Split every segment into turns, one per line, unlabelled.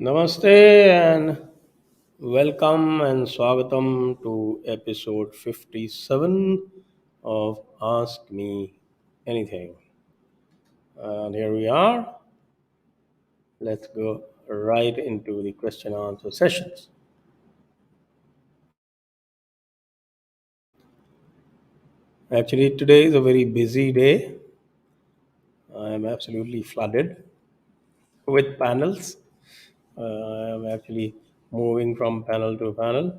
Namaste and welcome and swagatam to episode 57 of Ask Me Anything. And here we are. Let's go right into the question and answer sessions. Actually, today is a very busy day. I am absolutely flooded with panels. I am actually moving from panel to panel.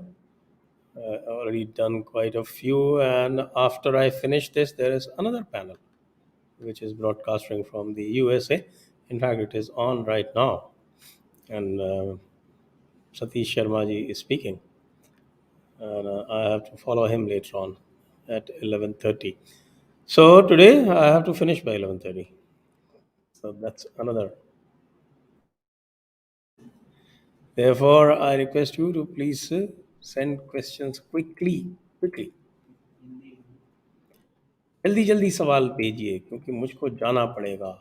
Already done quite a few, and after I finish this, there is another panel which is broadcasting from the USA. In fact, it is on right now, and Satish Sharma ji is speaking, and I have to follow him later on at 11:30. So today I have to finish by 11:30. So that's another. Therefore, I request you to please send questions quickly. जल्दी जल्दी सवाल भेजिए क्योंकि मुझको जाना पड़ेगा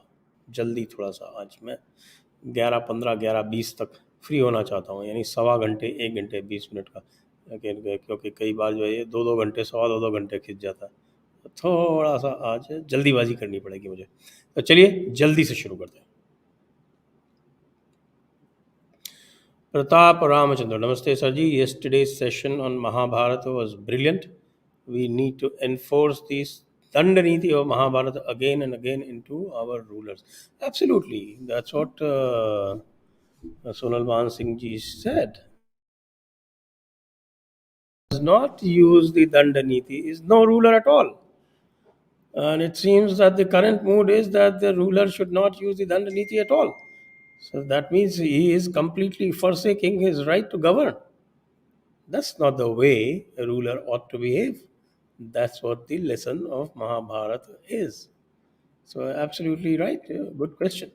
जल्दी थोड़ा सा आज मैं 11:15 11:20 तक फ्री होना चाहता हूँ, यानी सवा घंटे 1 घंटे 20 मिनट का। क्योंकि कई बार जो है ये 2-2 घंटे सवा 2-2 घंटे खिंच जाता है, तो थोड़ा सा आज जल्दीबाजी करनी पड़ेगी मुझे। तो चलिए जल्दी से शुरू करते हैं। प्रताप रामचंद्र, नमस्ते sir ji. Yesterday's session on Mahabharata was brilliant. We need to enforce this Dandaniti of Mahabharata again and again into our rulers. Absolutely, that's what Sonal Man Singh ji said. Does not use the Dandaniti is no ruler at all. And it seems that the current mood is that the ruler should not use the Dandaniti at all. So that means he is completely forsaking his right to govern. That's not the way a ruler ought to behave. That's what the lesson of Mahabharata is. So, absolutely right. Yeah, good question.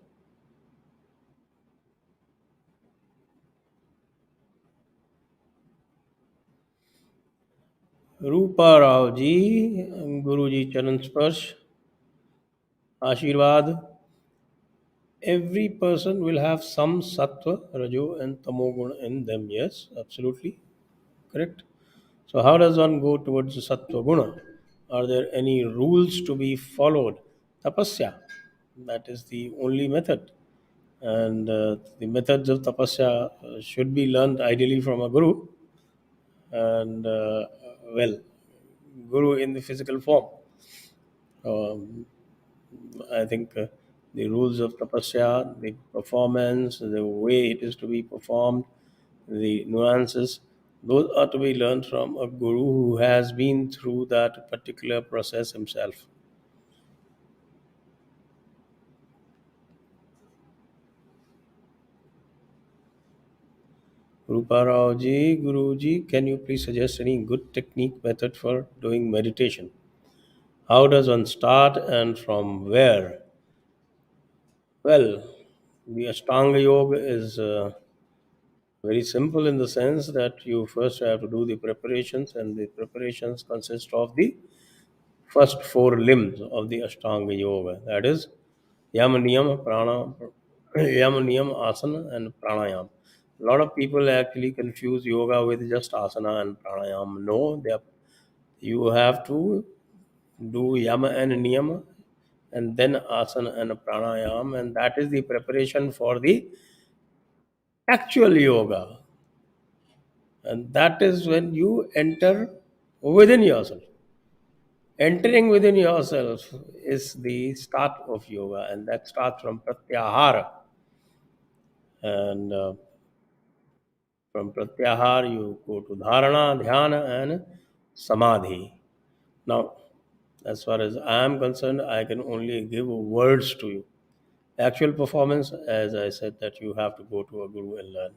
Rupa Rao ji, Guru ji Charan Sparsh, Ashirwad. Every person will have some sattva, rajo, and tamoguna in them. Yes, absolutely correct. So, how does one go towards the sattva guna? Are there any rules to be followed? Tapasya. That is the only method. And the methods of tapasya should be learned ideally from a guru, and well, guru in the physical form. um, I think the rules of tapasya, the performance, the way it is to be performed, the nuances, those are to be learned from a guru who has been through that particular process himself. Rupa Rao ji, Guruji, can you please suggest any good technique method for doing meditation? How does one start and from where? Well, the Ashtanga Yoga is very simple in the sense that you first have to do the preparations, and the preparations consist of the first four limbs of the Ashtanga Yoga. That is Yama Niyam, Prana, Yama Niyam, Asana, and Pranayam. A lot of people actually confuse yoga with just asana and pranayam. No, you have to do yama and niyama and then asana and pranayam, and that is the preparation for the actual yoga. And that is when you enter within yourself. Entering within yourself is the start of yoga, and that starts from pratyahara. And from pratyahara, you go to dharana, dhyana, and samadhi. Now, as far as I am concerned, I can only give words to you. Actual performance, as I said, that you have to go to a guru and learn.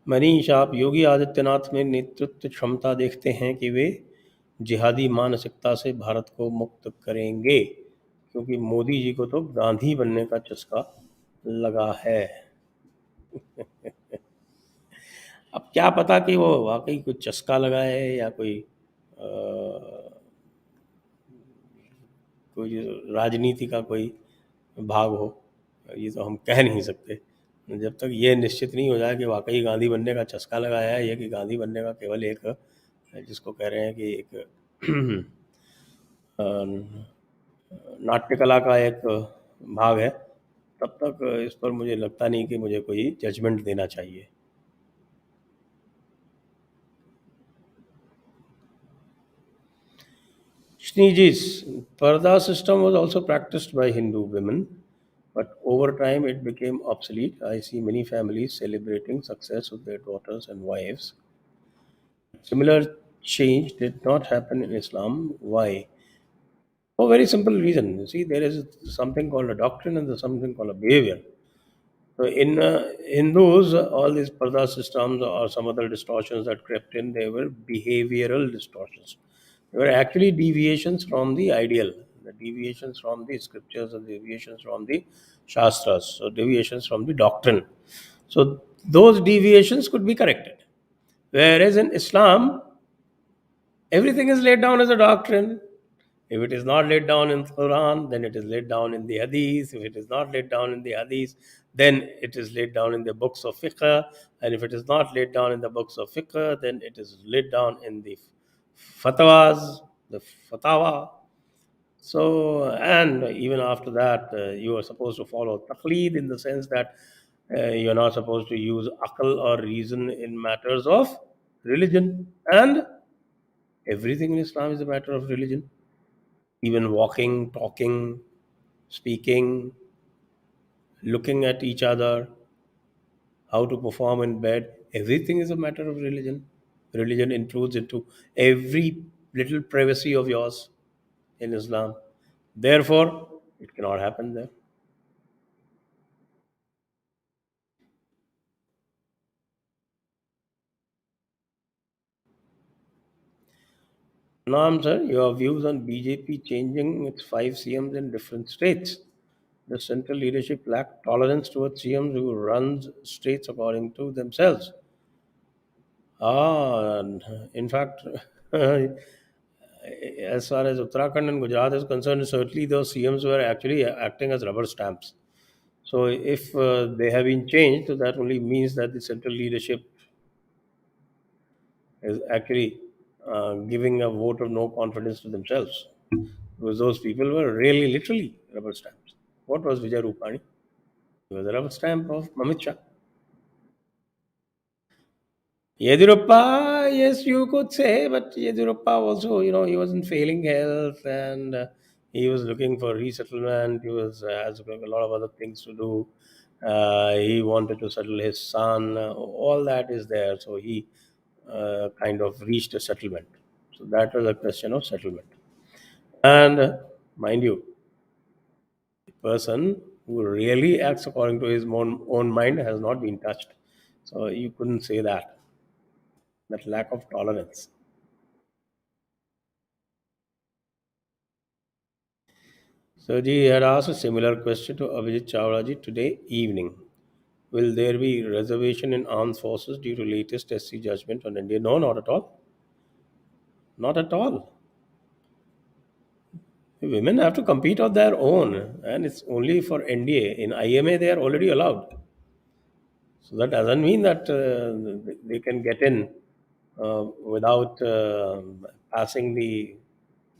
Manish, आप योगी आदित्यनाथ में नेतृत्व क्षमता देखते हैं कि वे जिहादी मानसिकता से भारत को मुक्त करेंगे? क्योंकि मोदी जी को तो गांधी बनने का चस्का लगा है। अब क्या पता कि वो वाकई कुछ चस्का लगा है या कोई राजनीति का कोई भाग हो। ये तो हम कह नहीं सकते जब तक ये निश्चित नहीं हो जाए कि वाकई गांधी बनने का चस्का लगाया है, या कि गांधी बनने का केवल एक जिसको कह रहे हैं कि एक अ, नाट्य कला का एक भाग है, तब तक इस पर मुझे लगता नहीं कि मुझे कोई जजमेंट देना चाहिए। Sneezies. Parda system was also practiced by Hindu women, but over time it became obsolete. I see many families celebrating success with their daughters and wives. Similar change did not happen in Islam. Why? For a very simple reason. You see, there is something called a doctrine and there's something called a behavior. So in Hindus, all these parda systems or some other distortions that crept in, they were behavioral distortions. They were actually deviations from the ideal, the deviations from the scriptures, and deviations from the shastras, so deviations from the doctrine. So those deviations could be corrected. Whereas in Islam, everything is laid down as a doctrine. If it is not laid down in Quran, then it is laid down in the Hadith. If it is not laid down in the Hadith, then it is laid down in the books of fiqh. And if it is not laid down in the books of fiqh, then it is laid down in the fatwas, the fatawa. So, and even after that, you are supposed to follow taqleed in the sense that you're not supposed to use akal or reason in matters of religion. And everything in Islam is a matter of religion. Even walking, talking, speaking, looking at each other, how to perform in bed, everything is a matter of religion. Religion intrudes into every little privacy of yours in Islam. Therefore, it cannot happen there. Naam, sir, your views on BJP changing its five CMs in different states. The central leadership lacked tolerance towards CMs who runs states according to themselves. And in fact, as far as Uttarakhand and Gujarat is concerned, certainly those CMs were actually acting as rubber stamps. So if they have been changed, that only means that the central leadership is actually giving a vote of no confidence to themselves. Because those people were really literally rubber stamps. What was Vijay Rupani? He was a rubber stamp of Amit Shah. Yedurappa, yes, you could say, but Yedurappa also, he was in failing health, and he was looking for resettlement. He was has a lot of other things to do. He wanted to settle his son. All that is there. So he kind of reached a settlement. So that was a question of settlement. And mind you, the person who really acts according to his own mind has not been touched. So you couldn't say that lack of tolerance. So ji had asked a similar question to Abhijit Chawla ji today evening. Will there be reservation in armed forces due to latest SC judgment on India? No, not at all. Not at all. Women have to compete on their own, and it's only for NDA. In IMA, they are already allowed. So that doesn't mean that they can get in without passing the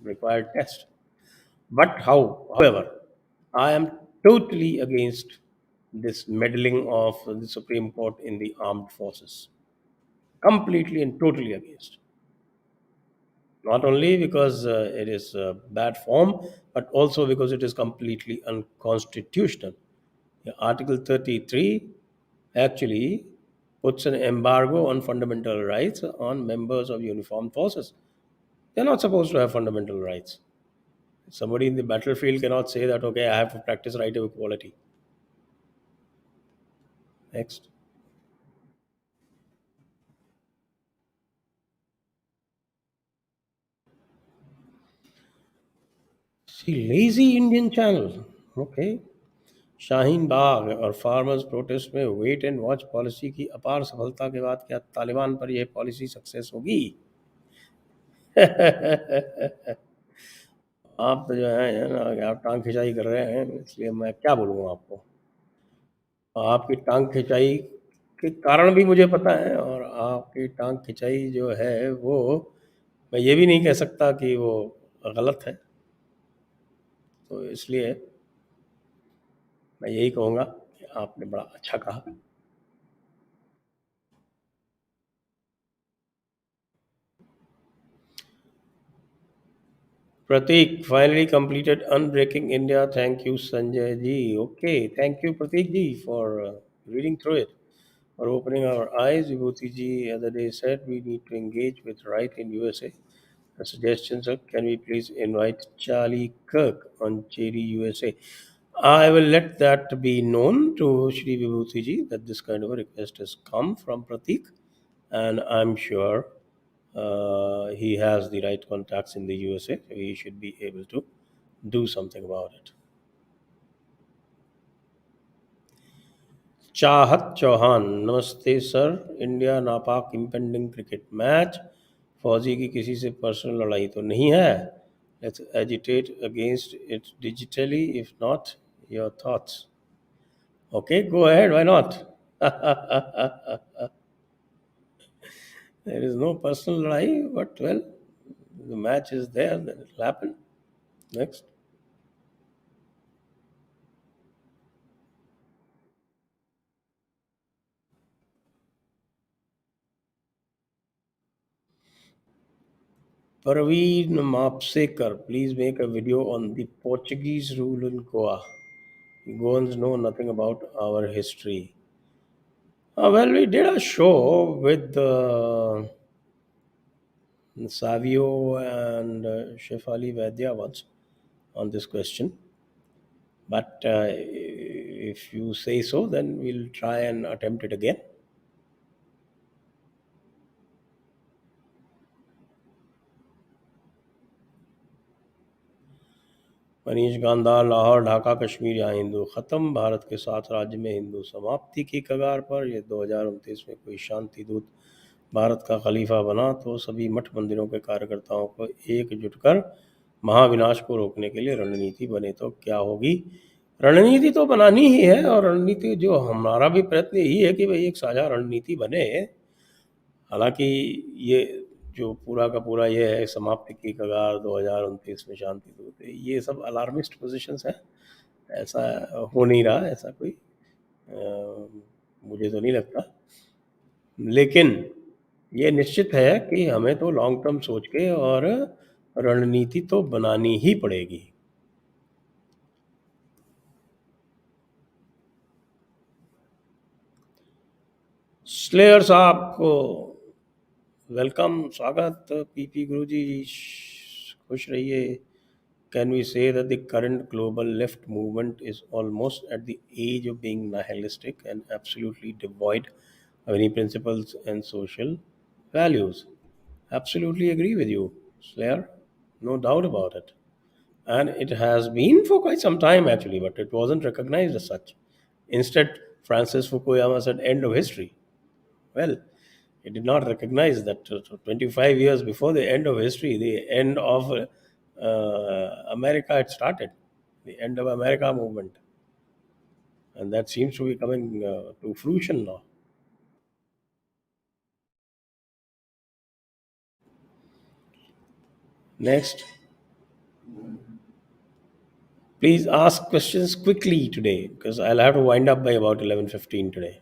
required test. But however, I am totally against this meddling of the Supreme Court in the armed forces. Completely and totally against. Not only because it is bad form, but also because it is completely unconstitutional. Yeah, Article 33 actually puts an embargo on fundamental rights on members of uniformed forces. They're not supposed to have fundamental rights. Somebody in the battlefield cannot say that, okay, I have to practice right of equality. Next. See, lazy Indian channel. Okay. Shaheen Bagh और farmers protest में wait and watch policy की अपार सफलता के बाद क्या तालिबान पर यह पॉलिसी सक्सेस होगी? आप तो जो है ना, आप टांग खिंचाई कर रहे हैं, इसलिए मैं क्या बोलूँ आपको। आपकी टांग खिंचाई के कारण भी मुझे पता है, और आपकी टांग खिंचाई जो है वो, मैं ये भी नहीं कह सकता कि वो गलत है। तो इसलिए मैं यही कहूँगा कि आपने बड़ा अच्छा कहा। Pratik finally completed Unbreaking India. Thank you, Sanjay ji. Okay, thank you, Pratik ji, for reading through it, for opening our eyes. Vibhuti ji other day said we need to engage with right in USA. A suggestion, sir, can we please invite Charlie Kirk on Cherry USA? I will let that be known to Shri Vibhuti ji that this kind of a request has come from Pratik, and I'm sure he has the right contacts in the USA, so he should be able to do something about it. चाहत चौहान, नमस्ते sir. India नापाक impending cricket match, फौजी की किसी से personal लड़ाई तो नहीं है? Let's agitate against it digitally, if not, your thoughts? Okay, go ahead, why not? There is no personal lie, but well, the match is there, then it'll happen. Next. Parveen Mapsekar, please make a video on the Portuguese rule in Goa. Goans know nothing about our history. Well, we did a show with Savio and Shefali Vaidya once on this question. But if you say so, then we'll try and attempt it again. Manish Gandhar, Lahore Dhaka Kashmir यहाँ हिंदू ख़त्म, भारत के 7 राज्य में हिंदू समाप्ति की कगार पर। ये 2029 में कोई शांति दूत भारत का खलीफा बना तो सभी मठ मंदिरों के कार्यकर्ताओं को एकजुट कर महाविनाश को रोकने के लिए रणनीति बने तो क्या होगी? रणनीति तो बनानी ही है, और रणनीति जो हमारा भी प्रयत्न यही है कि भाई एक साझा रणनीति बने। हालांकि ये जो पूरा का पूरा ये है समाप्ति की कगार 2029 में शांति दूत, ये सब अलार्मिस्ट पोजीशंस है। ऐसा हो नहीं रहा, ऐसा कोई मुझे तो नहीं लगता। लेकिन ये निश्चित है कि हमें तो लॉन्ग टर्म सोच के और रणनीति तो बनानी ही पड़ेगी। स्लेयर साहब को वेलकम, स्वागत। पीपी गुरुजी, खुश रहिए। Can we say that the current global left movement is almost at the age of being nihilistic and absolutely devoid of any principles and social values? Absolutely agree with you, Slayer. No doubt about it. And it has been for quite some time actually, but it wasn't recognized as such. Instead, Francis Fukuyama said, end of history. Well, he did not recognize that 25 years before the end of history, the end of America had started, the end of America movement. And that seems to be coming to fruition now. Next, please ask questions quickly today because I'll have to wind up by about 11:15 today.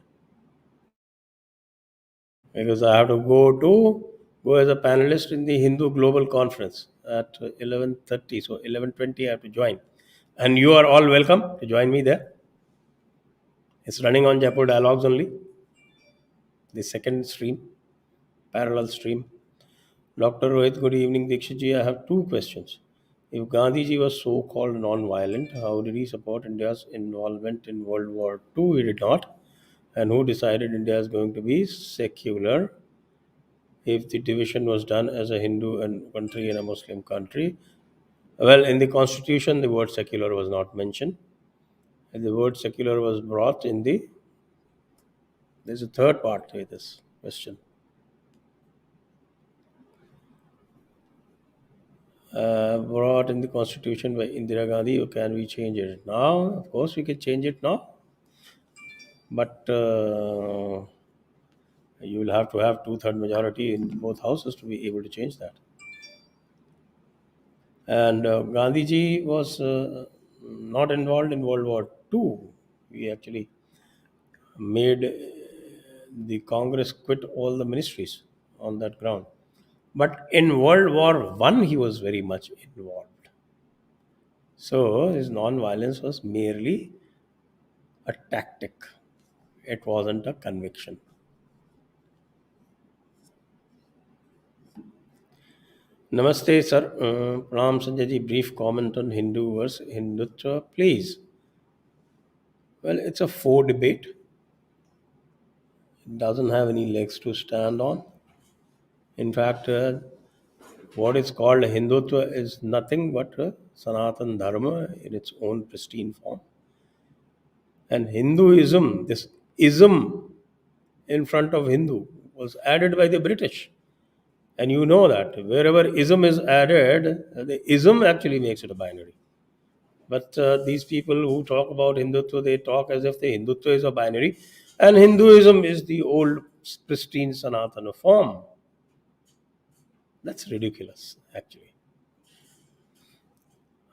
Because I have to go as a panelist in the Hindu Global Conference at 11:30. So 11:20 I have to join, and you are all welcome to join me there. It's running on Jaipur Dialogues only, the second stream, parallel stream. Dr. Rohit, good evening. Dixit ji, I have two questions. If Gandhiji was so-called non-violent, how did he support India's involvement in World War II? He did not. And who decided India is going to be secular if the division was done as a Hindu and country and a Muslim country? Well, in the constitution, the word secular was not mentioned. The word secular was brought in the. There's a third part to this question. Brought in the constitution by Indira Gandhi, or can we change it now? Of course, we can change it now, but you will have to have two-third majority in both houses to be able to change that. And Gandhiji was not involved in World War II. He actually made the Congress quit all the ministries on that ground. But in World War One, he was very much involved. So his non-violence was merely a tactic. It wasn't a conviction. Namaste, sir. Pranam Sanjay ji. Brief comment on Hindu versus Hindutva, please. Well, it's a four debate. It doesn't have any legs to stand on. In fact, what is called Hindutva is nothing but Sanatan Dharma in its own pristine form. And Hinduism, this ism in front of Hindu, was added by the British. And you know that wherever ism is added, the ism actually makes it a binary. But these people who talk about Hindutva, they talk as if the Hindutva is a binary, and Hinduism is the old pristine Sanatana form. That's ridiculous, actually.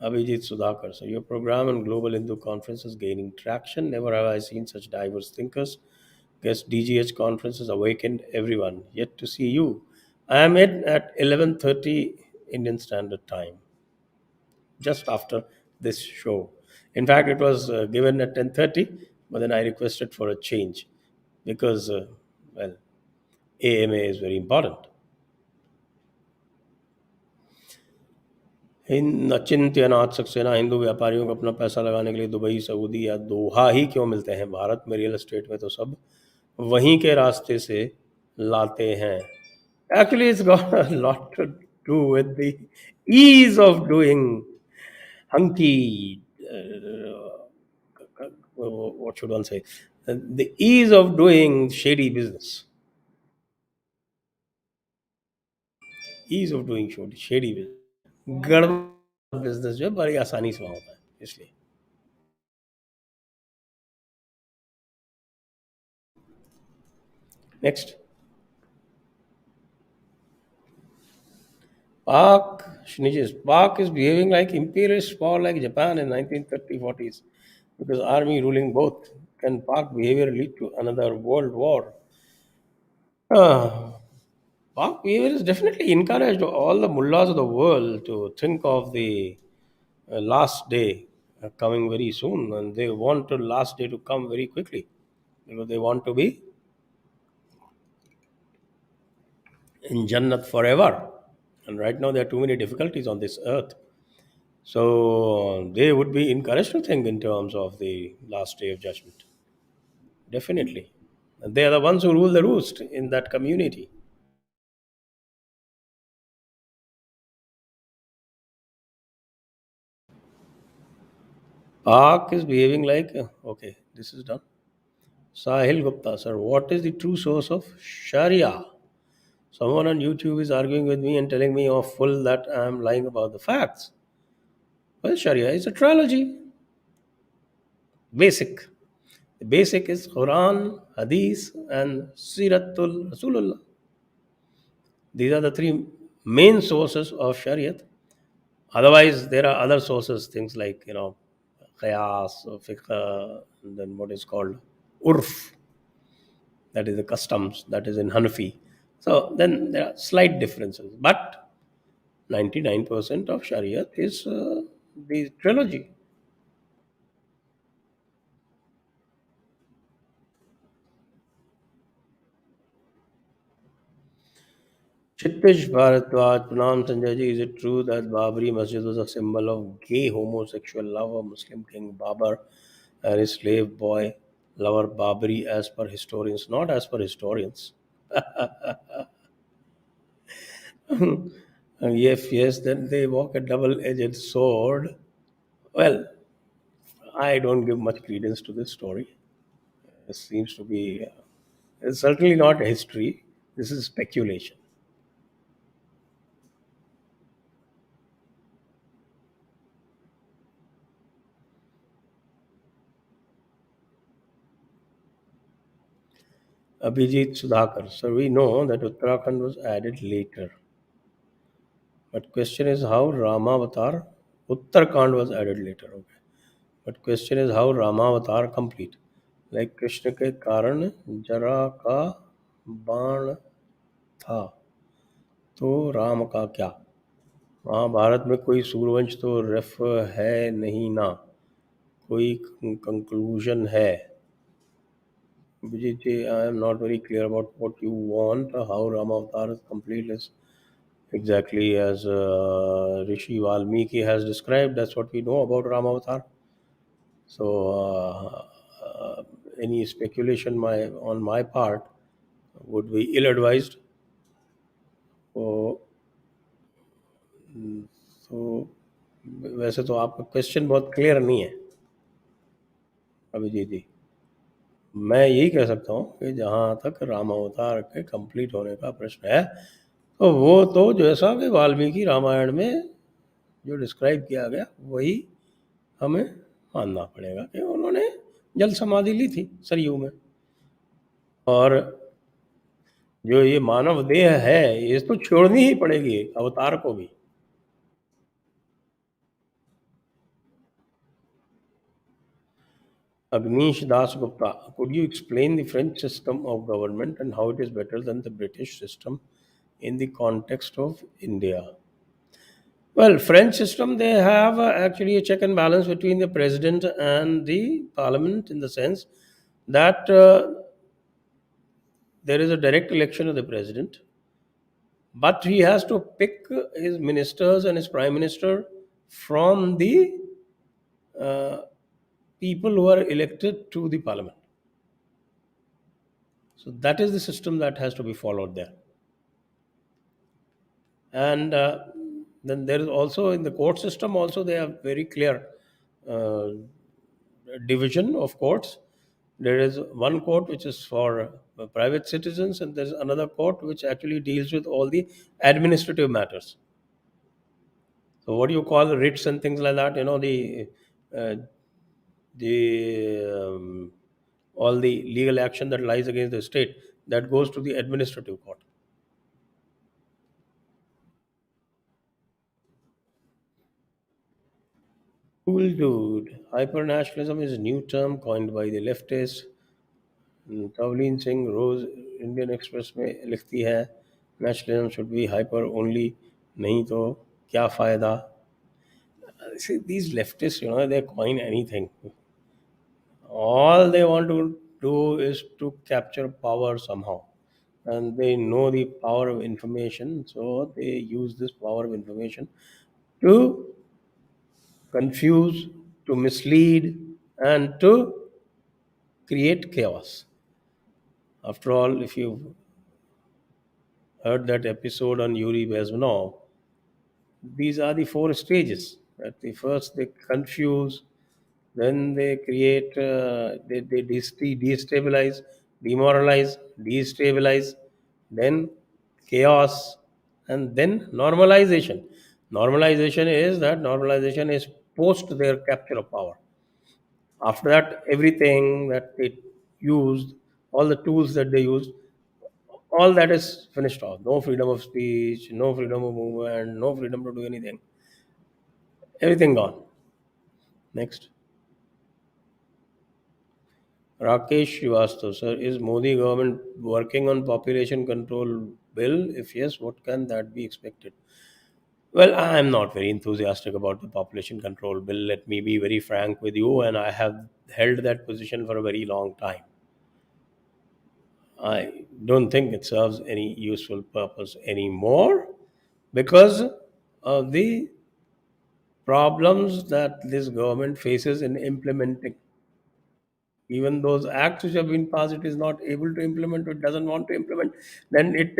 Abhijit Sudhakar, so your program on Global Hindu Conference is gaining traction. Never have I seen such diverse thinkers. Guess DGH conference has awakened everyone. Yet to see you. I am in at 11:30 Indian Standard Time, just after this show. In fact, it was given at 10:30, but then I requested for a change because, well, AMA is very important. Hind अचिंत्य अनाथ सक्सेना हिंदू व्यापारियों को अपना पैसा लगाने के लिए Dubai Saudi या दोहा ही क्यों मिलते हैं? भारत में रियल एस्टेट में तो सब वहीं के रास्ते से लाते हैं. Actually, it's got a lot to do with the ease of doing hunky. What should one say? The ease of doing shady business. Ease of doing shady business. गड़बड़ बिजनेस जो है बड़ी आसानी से वहाँ होता है इसलिए. Next. Pak is behaving like imperialist power like Japan in 1930-40s because army ruling both. Can Pak behavior lead to another world war? Uh, Pak behavior is definitely encouraged all the mullahs of the world to think of the last day coming very soon, and they want the last day to come very quickly because they want to be in Jannat forever. And right now, there are too many difficulties on this earth. So they would be encouraged to think in terms of the last day of judgment. Definitely. And they are the ones who rule the roost in that community. Park is behaving like, okay, this is done. Sahil Gupta, sir, what is the true source of Sharia? Someone on YouTube is arguing with me and telling me off full that I am lying about the facts. Well, Sharia is a trilogy. Basic. The basic is Quran, Hadith, and Siratul Rasulullah. These are the three main sources of Shariat. Otherwise, there are other sources, things like, Qiyas, Fiqh, and then what is called Urf, that is the customs, that is in Hanafi. So then there are slight differences. But 99% of Shariat is the trilogy. Chittish Bharatwaj, Pranam Sanjay ji, is it true that Babri Masjid was a symbol of gay homosexual love of Muslim King Babar and his slave boy lover Babri as per historians? Not as per historians. Yes, then they walk a double edged sword. Well, I don't give much credence to this story. It seems to be, it's certainly not history. This is speculation. Abhijit Sudhakar. So we know that Uttarakhand was added later. But question is how Ramavatar, Uttarakhand was added later. Okay. But question is how Ramavatar complete. Like Krishna के कारण जरा का बाण था तो राम का क्या. महाभारत में कोई सूर्यवंश तो रेफ है नहीं ना, कोई कंक्लूजन है. Vijay ji, I am not very clear about what you want. How Ramavatar is complete is exactly as Rishi Valmiki has described. That's what we know about Ramavatar. So, any speculation on my part would be ill-advised. So, so वैसे तो आपका question बहुत clear नहीं है अभिजीत जी. मैं यही कह सकता हूँ कि जहाँ तक रामावतार के कंप्लीट होने का प्रश्न है, तो वो तो जैसा कि वाल्मीकि रामायण में जो डिस्क्राइब किया गया वही हमें मानना पड़ेगा कि उन्होंने जल समाधि ली थी सरयू में. और जो ये मानव देह है ये तो छोड़नी ही पड़ेगी अवतार को भी. Agnish Das Gupta, could you explain the French system of government and how it is better than the British system in the context of India? Well, French system, they have actually a check and balance between the president and the parliament in the sense that there is a direct election of the president, but he has to pick his ministers and his prime minister from the uh, people who are elected to the parliament. So that is the system that has to be followed there. And then there is also in the court system also they have very clear uh, division of courts. There is one court which is for private citizens, and there is another court which actually deals with all the administrative matters. So what do you call the writs and things like that? Uh, the all the legal action that lies against the state that goes to the administrative court. Cool dude. Hypernationalism is a new term coined by the leftists. Tavleen Singh रोज Indian Express में लिखती है nationalism should be hyper only, नहीं तो क्या फ़ायदा. See, these leftists, they coin anything. All they want to do is to capture power somehow. And they know the power of information, so they use this power of information to confuse, to mislead, and to create chaos. After all, if you heard that episode on Yuri Bezmenov, these are the four stages. At the first, they confuse, then they create, they destabilize, demoralize, destabilize, then chaos, and then normalization. Normalization is post their capture of power. After that, everything that they used, all the tools that they used, all that is finished off. No freedom of speech, no freedom of movement, no freedom to do anything. Everything gone. Next. Rakesh Srivastav, sir, is Modi government working on population control bill? If yes, what can that be expected? Well, I am not very enthusiastic about the population control bill. Let me be very frank with you, and I have held that position for a very long time. I don't think it serves any useful purpose anymore because of the problems that this government faces in implementing. Even those acts which have been passed, it is not able to implement, it doesn't want to implement, then it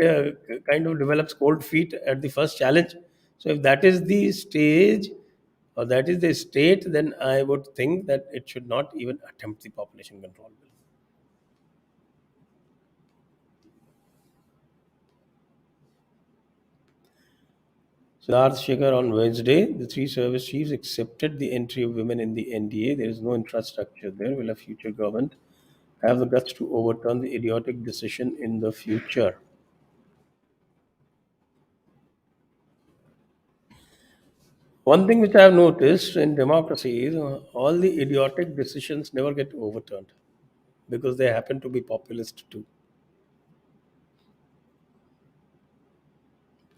kind of develops cold feet at the first challenge. So, if that is the stage or that is the state, then I would think that it should not even attempt the population control bill. Siddharth Shekhar on Wednesday, the three service chiefs accepted the entry of women in the NDA. There is no infrastructure there. Will a future government have the guts to overturn the idiotic decision in the future? One thing which I have noticed in democracy is all the idiotic decisions never get overturned because they happen to be populist too.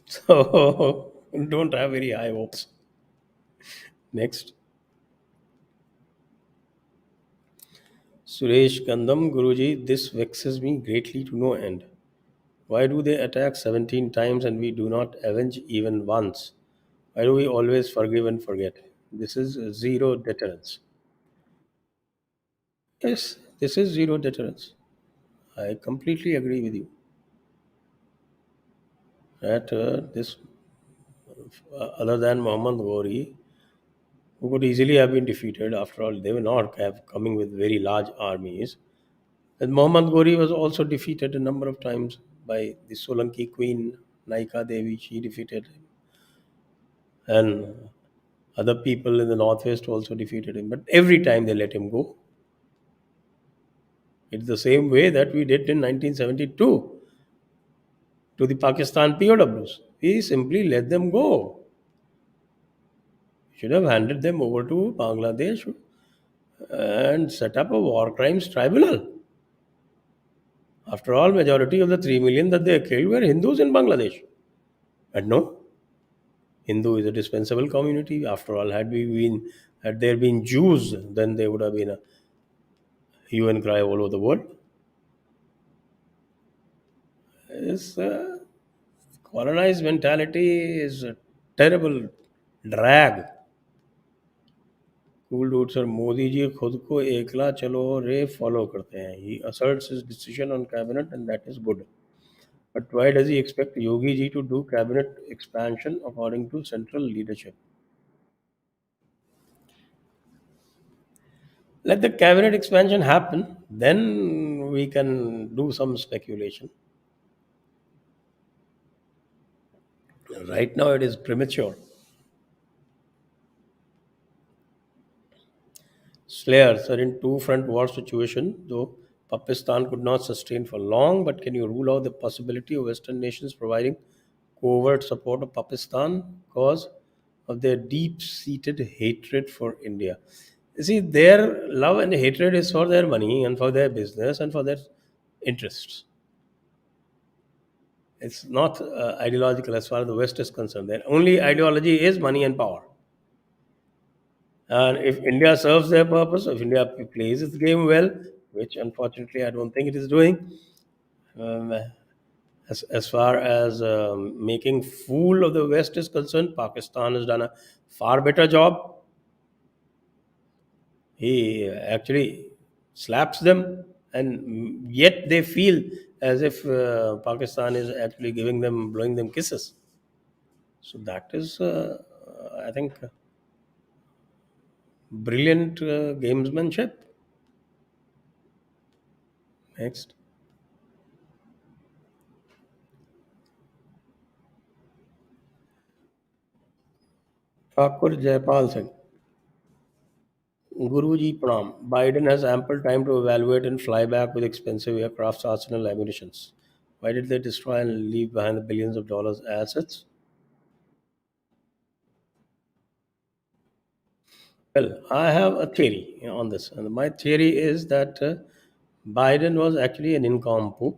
So don't have very high hopes. Next, Suresh Gandham, Guruji, this vexes me greatly to no end. Why do they attack 17 times and we do not avenge even once? Why do we always forgive and forget? This is zero deterrence. Yes, this is zero deterrence. I completely agree with you that this, other than Muhammad Ghori, who could easily have been defeated, after all, they were not have coming with very large armies. And Muhammad Ghori was also defeated a number of times by the Solanki queen, Naika Devi, she defeated him. And other people in the northwest also defeated him. But every time they let him go, it's the same way that we did in 1972 to the Pakistan POWs. We simply let them go. Should have handed them over to Bangladesh and set up a war crimes tribunal. After all, majority of the 3 million that they killed were Hindus in Bangladesh. But no, Hindu is a dispensable community. After all, had there been Jews, then there would have been a hue and cry all over the world. This colonized mentality is a terrible drag. Cool dude, sir. Modi ji खुद को एकला चलो रे follow करते हैं. He asserts his decision on cabinet and that is good. But why does he expect Yogi ji to do cabinet expansion according to central leadership? Let the cabinet expansion happen, then we can do some speculation. Right now, it is premature. Slayers are in two front war situation, though Pakistan could not sustain for long. But can you rule out the possibility of Western nations providing covert support of Pakistan because of their deep seated hatred for India? You see, their love and hatred is for their money and for their business and for their interests. It's not ideological as far as the West is concerned. Their only ideology is money and power. And if India serves their purpose, if India plays its game well, which unfortunately I don't think it is doing, um, as far as making fool of the West is concerned, Pakistan has done a far better job. He actually slaps them, and yet they feel as if Pakistan is actually giving them, blowing them kisses. So that is, I think, brilliant gamesmanship. Next, Thakur Jaipal Singh. Guruji Pranam. Biden has ample time to evaluate and fly back with expensive aircrafts, arsenal, ammunitions. Why did they destroy and leave behind the billions of dollars assets? Well, I have a theory on this, and my theory is that Biden was actually an nincompoop,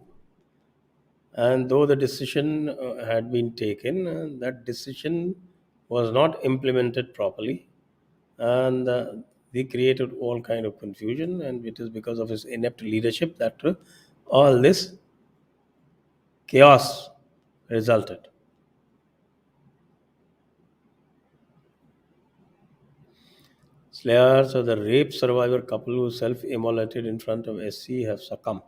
and though the decision had been taken, that decision was not implemented properly, and they created all kind of confusion, and it is because of his inept leadership that all this chaos resulted. Slayers of the rape survivor couple who self-immolated in front of SC have succumbed.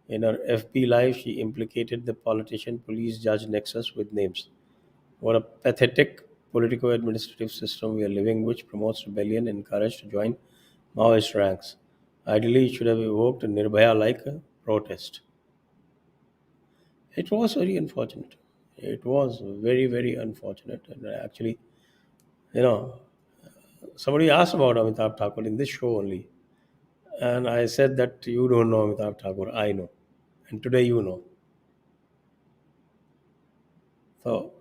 In her FB live, she implicated the politician police judge nexus with names. What a pathetic politico-administrative system we are living, which promotes rebellion, encouraged to join Maoist ranks. Ideally, it should have evoked a Nirbhaya like a protest. It was very unfortunate. It was very, very unfortunate. And actually, you know, somebody asked about Amitabh Thakur in this show only. And I said that you don't know Amitabh Thakur. I know. And today you know. So,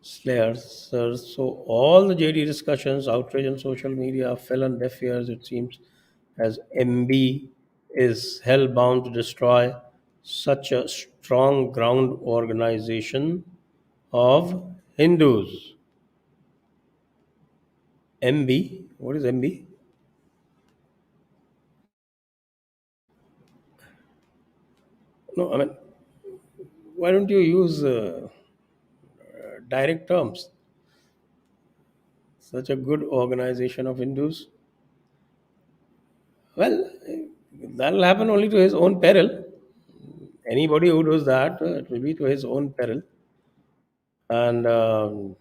Slayers, sir. So, all the JD discussions, outrage on social media fell on deaf ears, it seems, as MB is hell bound to destroy such a strong ground organization of Hindus. MB? What is MB? No, I mean, why don't you use direct terms? Such a good organization of Hindus. Well, that'll happen only to his own peril. Anybody who does that, it will be to his own peril. And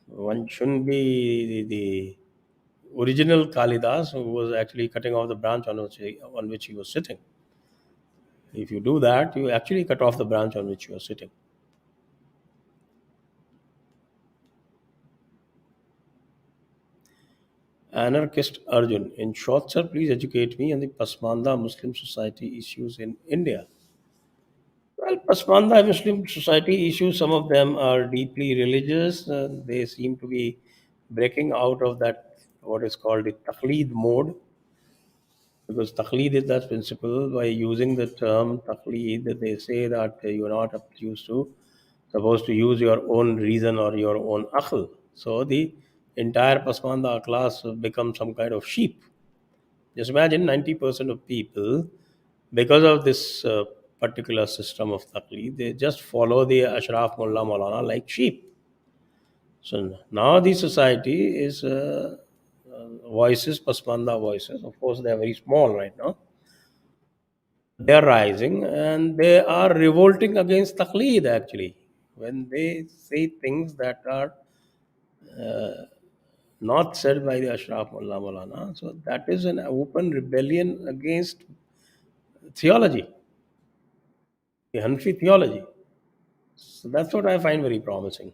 one shouldn't be the original Kalidas who was actually cutting off the branch on which he was sitting. If you do that, you actually cut off the branch on which you are sitting. Anarchist Arjun. In short, sir, please educate me on the Pasmanda Muslim society issues in India. Well, Pasmanda Muslim society issues, some of them are deeply religious. They seem to be breaking out of that, what is called the Taqleed mode, because Taqleed is that principle. By using the term Taqleed, they say that you're not used to, supposed to use your own reason or your own akhl. So the entire Pasmanda class becomes some kind of sheep. Just imagine 90% of people, because of this particular system of taqleed, they just follow the Ashraf Mullah Maulana like sheep. So now the society is voices, Pasmanda voices. Of course, they are very small right now. They are rising and they are revolting against taqleed actually. When they say things that are not said by the Ashraf Mullah Maulana, so that is an open rebellion against theology, the Hanfi theology. So that's what I find very promising.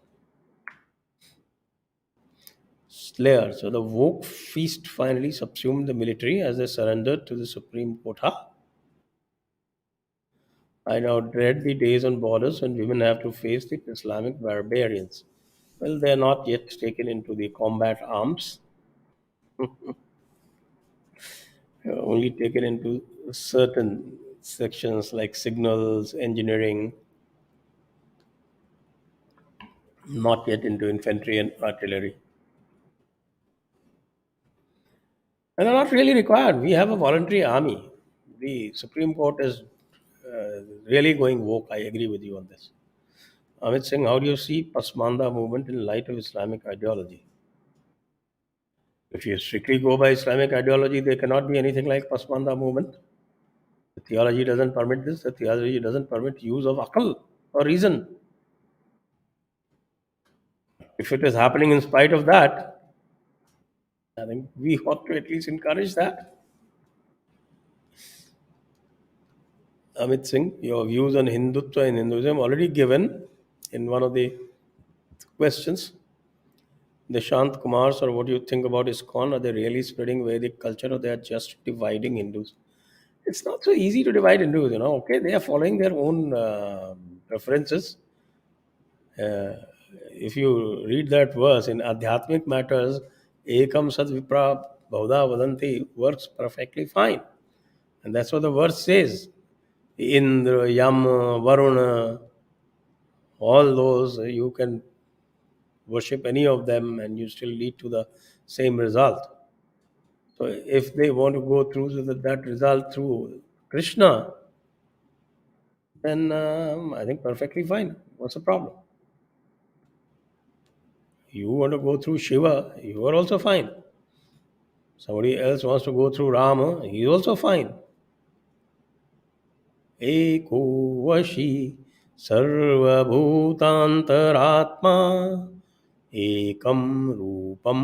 Slayer. So the woke feast finally subsumed the military as they surrendered to the Supreme Court. Huh? I now dread the days on borders when women have to face the Islamic barbarians. Well, they are not yet taken into the combat arms, only taken into certain sections like signals, engineering, not yet into infantry and artillery. And are not really required. We have a voluntary army. The Supreme Court is really going woke. I agree with you on this. Amit Singh, how do you see Pasmanda movement in light of Islamic ideology? If you strictly go by Islamic ideology, there cannot be anything like Pasmanda movement. The theology doesn't permit this. The theology doesn't permit use of akal or reason. If it is happening in spite of that, I think we ought to at least encourage that. Amit Singh, your views on Hindutva and Hinduism already given in one of the questions. Deshant Kumar, sir, what do you think about ISKCON? Are they really spreading Vedic culture or they are just dividing Hindus? It's not so easy to divide Hindus, Okay, they are following their own preferences. Uh, if you read that verse in Adhyatmic matters, Ekam Sad Vipra Bhavda Vadanti works perfectly fine. And that's what the verse says. Indra, Yam, Varuna, all those, you can worship any of them and you still lead to the same result. So if they want to go through that result through Krishna, then I think perfectly fine. What's the problem? You want to go through Shiva, you are also fine. Somebody else wants to go through Rama, he's also fine. Eko Vashi सर्वभूतान्तरात्मा एकं रूपं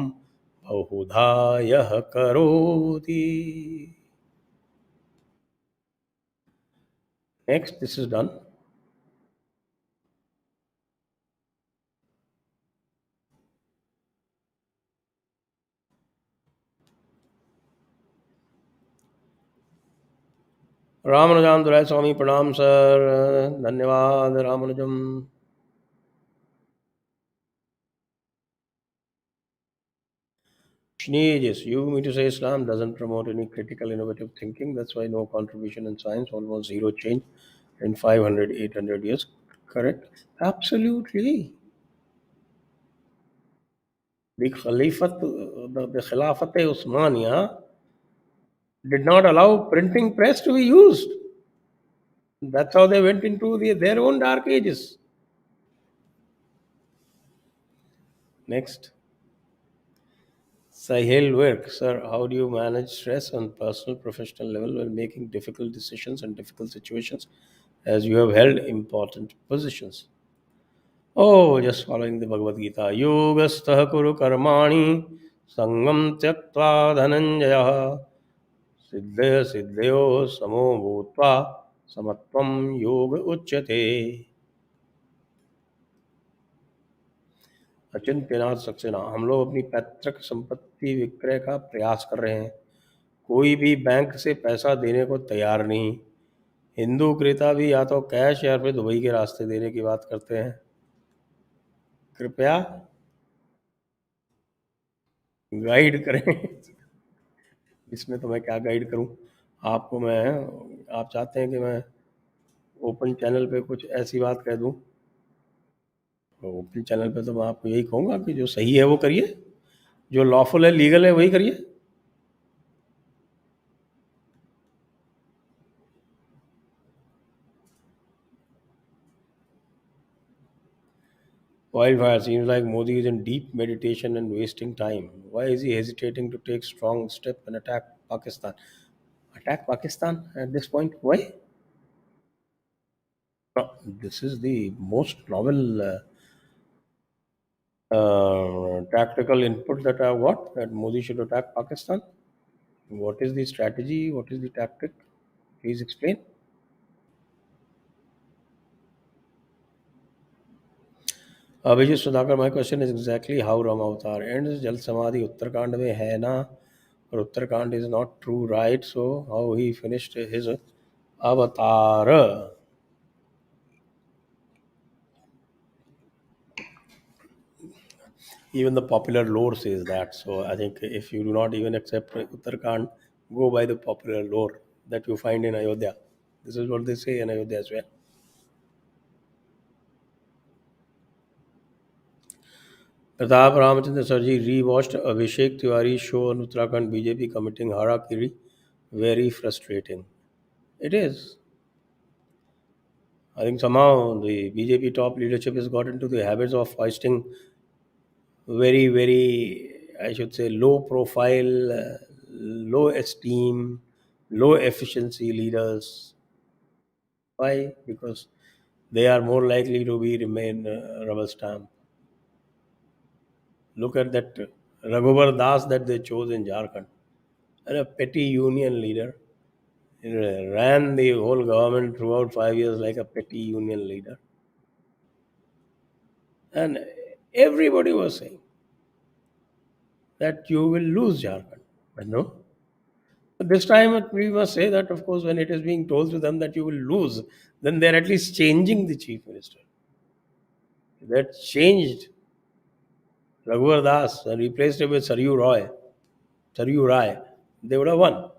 बहुधा यः करोति. Next, this is done. Ramanujan दुराय स्वामी प्रणाम sir. धन्यवाद Ramanujan. Yes, you mean to say Islam doesn't promote any critical innovative thinking? That's why no contribution in science, almost zero change in 500, 800 years. Correct? Absolutely. The the Khilafat Usmania did not allow printing press to be used. That's how they went into their own dark ages. Next. Sahil work. Sir, how do you manage stress on personal professional level while making difficult decisions and difficult situations as you have held important positions? Oh, just following the Bhagavad Gita. Yogastha kuru karmani sangam tyaktva dhananjaya siddhaya siddhayo samo bhutva samatvam yoga uchyate. अचिंत्यनाथ Saxena. हम लोग अपनी पैतृक संपत्ति विक्रय का प्रयास कर रहे हैं. कोई भी बैंक से पैसा देने को तैयार नहीं. हिंदू क्रेता भी या तो कैश या फिर दुबई के रास्ते देने की बात करते हैं. कृपया गाइड करें. इसमें तो मैं क्या गाइड करूं आपको. आप चाहते हैं कि मैं ओपन चैनल पे कुछ ऐसी बात कह दूं? तो ओपन चैनल पे तो मैं आपको यही कहूँगा कि जो सही है वो करिए, जो लॉफुल है, लीगल है, वही करिए. Wildfire seems like Modi is in deep meditation and wasting time. Why is he hesitating to take strong step and attack Pakistan? Attack Pakistan at this point? Why? This is the most novel tactical input that I have got, that Modi should attack Pakistan. What is the strategy? What is the tactic? Please explain. Abhijit Sudhakar, my question is exactly how Ram Avatar ends. Jal Samadhi Uttarakhand में है ना, और Uttarakhand is not true, right? So how he finished his avatar? Even the popular lore says that. So I think if you do not even accept Uttarakhand, go by the popular lore that you find in Ayodhya. This is what they say in Ayodhya as well. Pratap Ramachandra Sarji rewatched Abhishek Tiwari's show on Uttarakhand BJP committing harakiri. Very frustrating. It is. I think somehow the BJP top leadership has got into the habits of hoisting very, very, I should say, low profile, low esteem, low efficiency leaders. Why? Because they are more likely to be remain rubber stamp. Look at that Raghubar Das that they chose in Jharkhand, and a petty union leader. He ran the whole government throughout 5 years like a petty union leader, and everybody was saying that you will lose Jharkhand. But no. But this time we must say that, of course, when it is being told to them that you will lose, then they're at least changing the chief minister. If they had changed Raghuvar Das and replaced him with Saryu Rai, they would have won.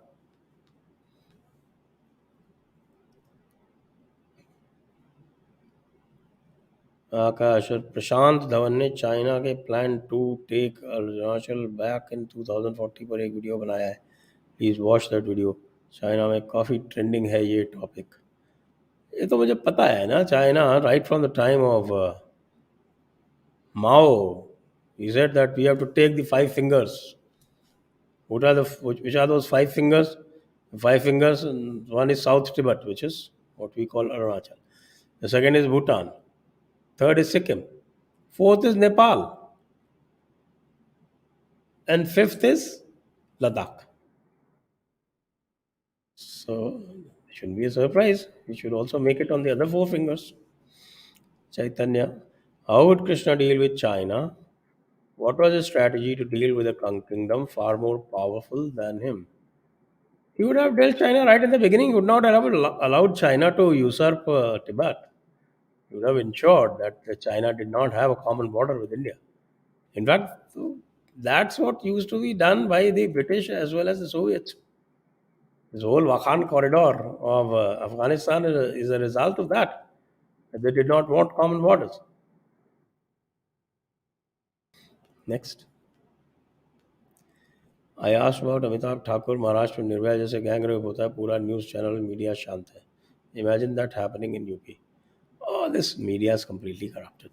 आकाश और प्रशांत धवन ने China के plan to take Arunachal back इन 2040 पर एक video बनाया है. Please watch that video. China में काफ़ी ट्रेंडिंग है ये टॉपिक. ये तो मुझे पता है ना. China right from the time of Mao, he said that we have to take the five fingers. Which are those five fingers? Five fingers. One is South Tibet, which is what we call Arunachal. The second is Bhutan. Third is Sikkim. Fourth is Nepal. And fifth is Ladakh. So, shouldn't be a surprise. We should also make it on the other four fingers. Chaitanya. How would Krishna deal with China? What was his strategy to deal with a kingdom far more powerful than him? He would have dealt China right in the beginning. He would not have allowed China to usurp Tibet. He would have ensured that China did not have a common border with India. In fact, that's what used to be done by the British as well as the Soviets. This whole Wakhan corridor of Afghanistan is a result of that. They did not want common borders. Next. I asked about Amitabh Thakur, Maharashtra में निर्भया जैसे gang rape होता है पूरा news channel media शांत है. Imagine that happening in UP. Oh, this media is completely corrupted.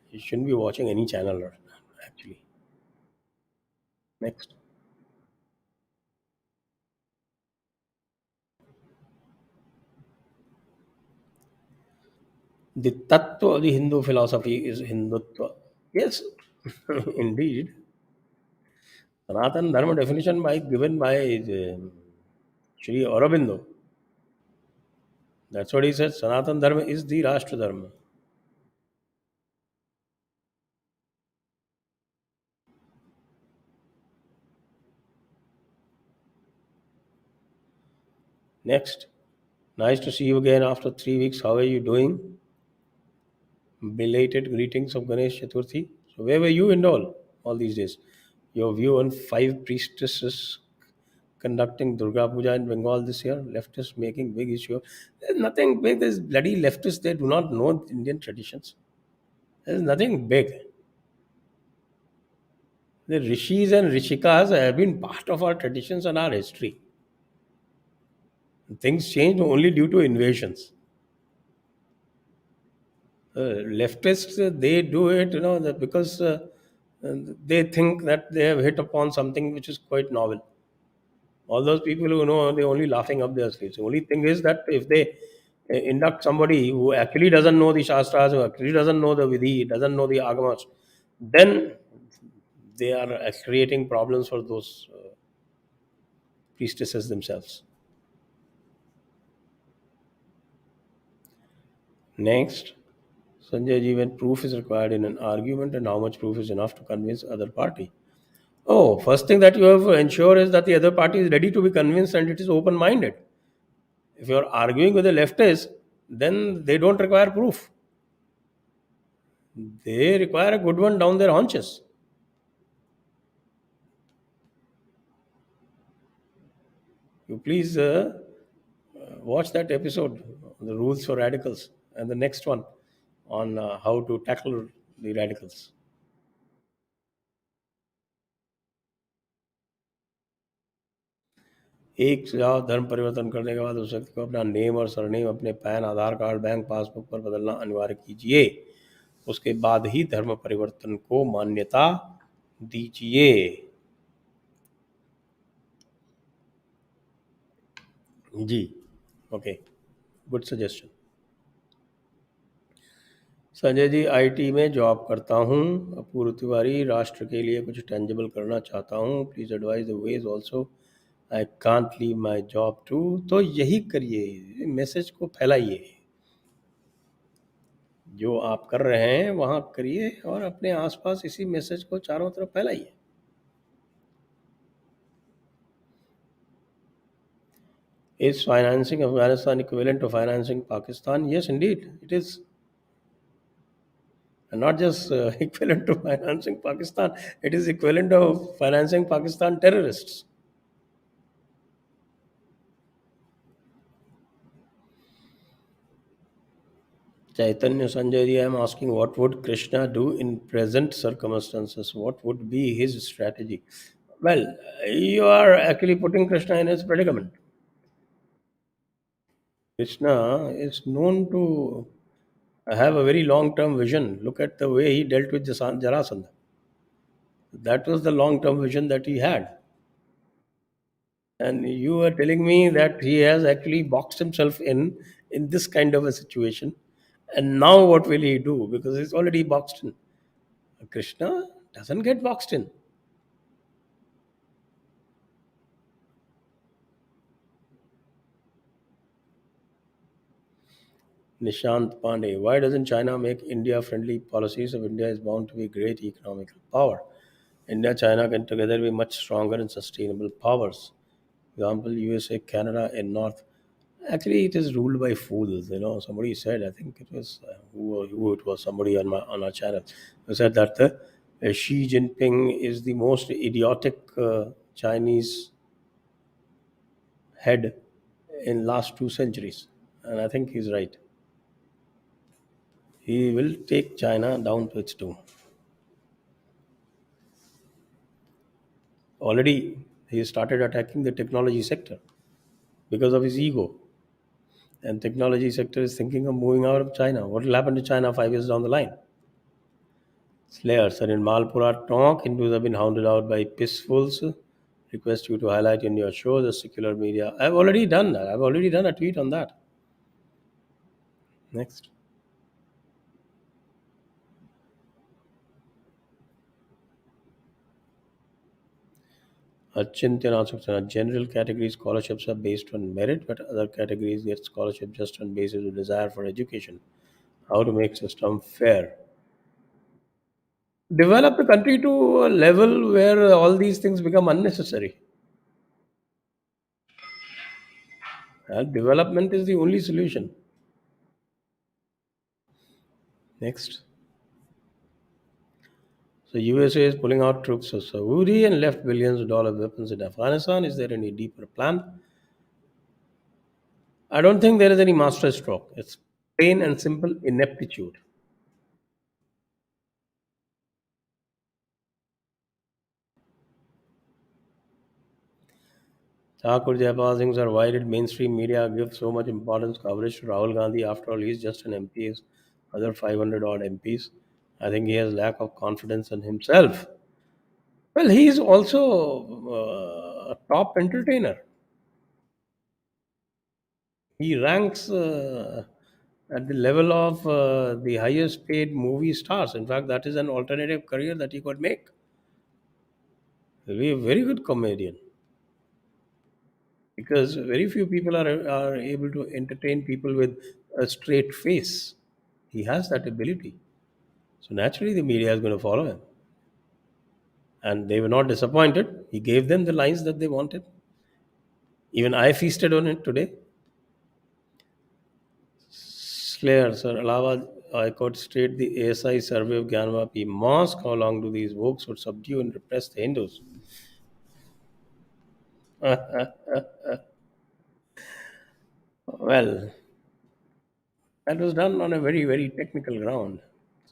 You shouldn't be watching any channel actually. Next. The tattva of the Hindu philosophy is Hindutva. Yes, indeed. Sanatan Dharma definition given by Sri Aurobindo. That's what he said. Sanatan Dharma is the Rashtra Dharma. Next. Nice to see you again after 3 weeks. How are you doing? Belated greetings of Ganesh Chaturthi. So where were you and all these days? Your view on five priestesses conducting Durga Puja in Bengal this year? Leftists making big issue. There's nothing big. There's bloody leftists. They do not know Indian traditions. There's nothing big. The rishis and rishikas have been part of our traditions and our history. Things change only due to invasions. Leftists, they do it, because they think that they have hit upon something which is quite novel. All those people who know, they're only laughing up their sleeves. The only thing is that if they induct somebody who actually doesn't know the Shastras, who actually doesn't know the Vidhi, doesn't know the Agamas, then they are creating problems for those priestesses themselves. Next, Sanjay ji, when proof is required in an argument and how much proof is enough to convince other party? Oh, first thing that you have to ensure is that the other party is ready to be convinced and it is open minded. If you are arguing with a leftist, then they don't require proof. They require a good one down their haunches. You please watch that episode, The Rules for Radicals, and the next one on how to tackle the radicals. एक से ज़्यादा धर्म परिवर्तन करने के बाद उस व्यक्ति को अपना नेम और सरनेम अपने पैन आधार कार्ड बैंक पासबुक पर बदलना अनिवार्य कीजिए. उसके बाद ही धर्म परिवर्तन को मान्यता दीजिए. जी, okay, good suggestion. Sanjay ji, IT में जॉब करता हूँ. अपूर्व तिवारी, राष्ट्र के लिए कुछ टेंजिबल करना चाहता हूँ. Please advise the ways also. I can't leave my job too. तो यही करिए, मैसेज को फैलाइए. जो आप कर रहे हैं वहाँ करिए और अपने आसपास इसी मैसेज को चारों तरफ फैलाइए. Is financing Afghanistan equivalent to financing Pakistan? Yes, indeed, it is. And not just equivalent to financing Pakistan, it is equivalent to financing Pakistan terrorists. Chaitanya Sanjay ji, I am asking what would Krishna do in present circumstances? What would be his strategy? Well, you are actually putting Krishna in his predicament. Krishna is known to have a very long term vision. Look at the way he dealt with Jarasandha. That was the long term vision that he had. And you are telling me that he has actually boxed himself in this kind of a situation. And now what will he do? Because he's already boxed in. Krishna doesn't get boxed in. Nishant Pandey, why doesn't China make India friendly policies if India is bound to be great economical power? India, China can together be much stronger and sustainable powers. Example, USA, Canada, and North. Actually, it is ruled by fools. Somebody said, I think it was who it was, somebody on our channel, who said that Xi Jinping is the most idiotic Chinese head in last 2 centuries, and I think he's right. He will take China down to its doom. Already, he started attacking the technology sector because of his ego. And technology sector is thinking of moving out of China. What will happen to China 5 years down the line? Slayers are in Malpura talk. Hindus have been hounded out by pissfuls. Request you to highlight in your show the secular media. I've already done that. I've already done a tweet on that. Next. Achintya Nasukta. General category scholarships are based on merit, but other categories get scholarship just on basis of desire for education. How to make system fair? Develop the country to a level where all these things become unnecessary. Development is the only solution. Next. So USA is pulling out troops of Saudi and left billions of dollar weapons in Afghanistan. Is there any deeper plan? I don't think there is any master stroke. It's plain and simple ineptitude. Thakur Jayapal Singh's are why did mainstream media give so much importance coverage to Rahul Gandhi? After all, he's just an MP. As other 500 odd MPs. I think he has lack of confidence in himself. Well, he is also a top entertainer. He ranks at the level of the highest paid movie stars. In fact, that is an alternative career that he could make. He'll be a very good comedian because very few people are able to entertain people with a straight face. He has that ability. So naturally, the media is going to follow him. And they were not disappointed. He gave them the lines that they wanted. Even I feasted on it today. Slayer, sir, Allahabad High Court state the ASI survey of Gyanvapi Mosque. How long do these folks would subdue and repress the Hindus? Well, that was done on a very, very technical ground.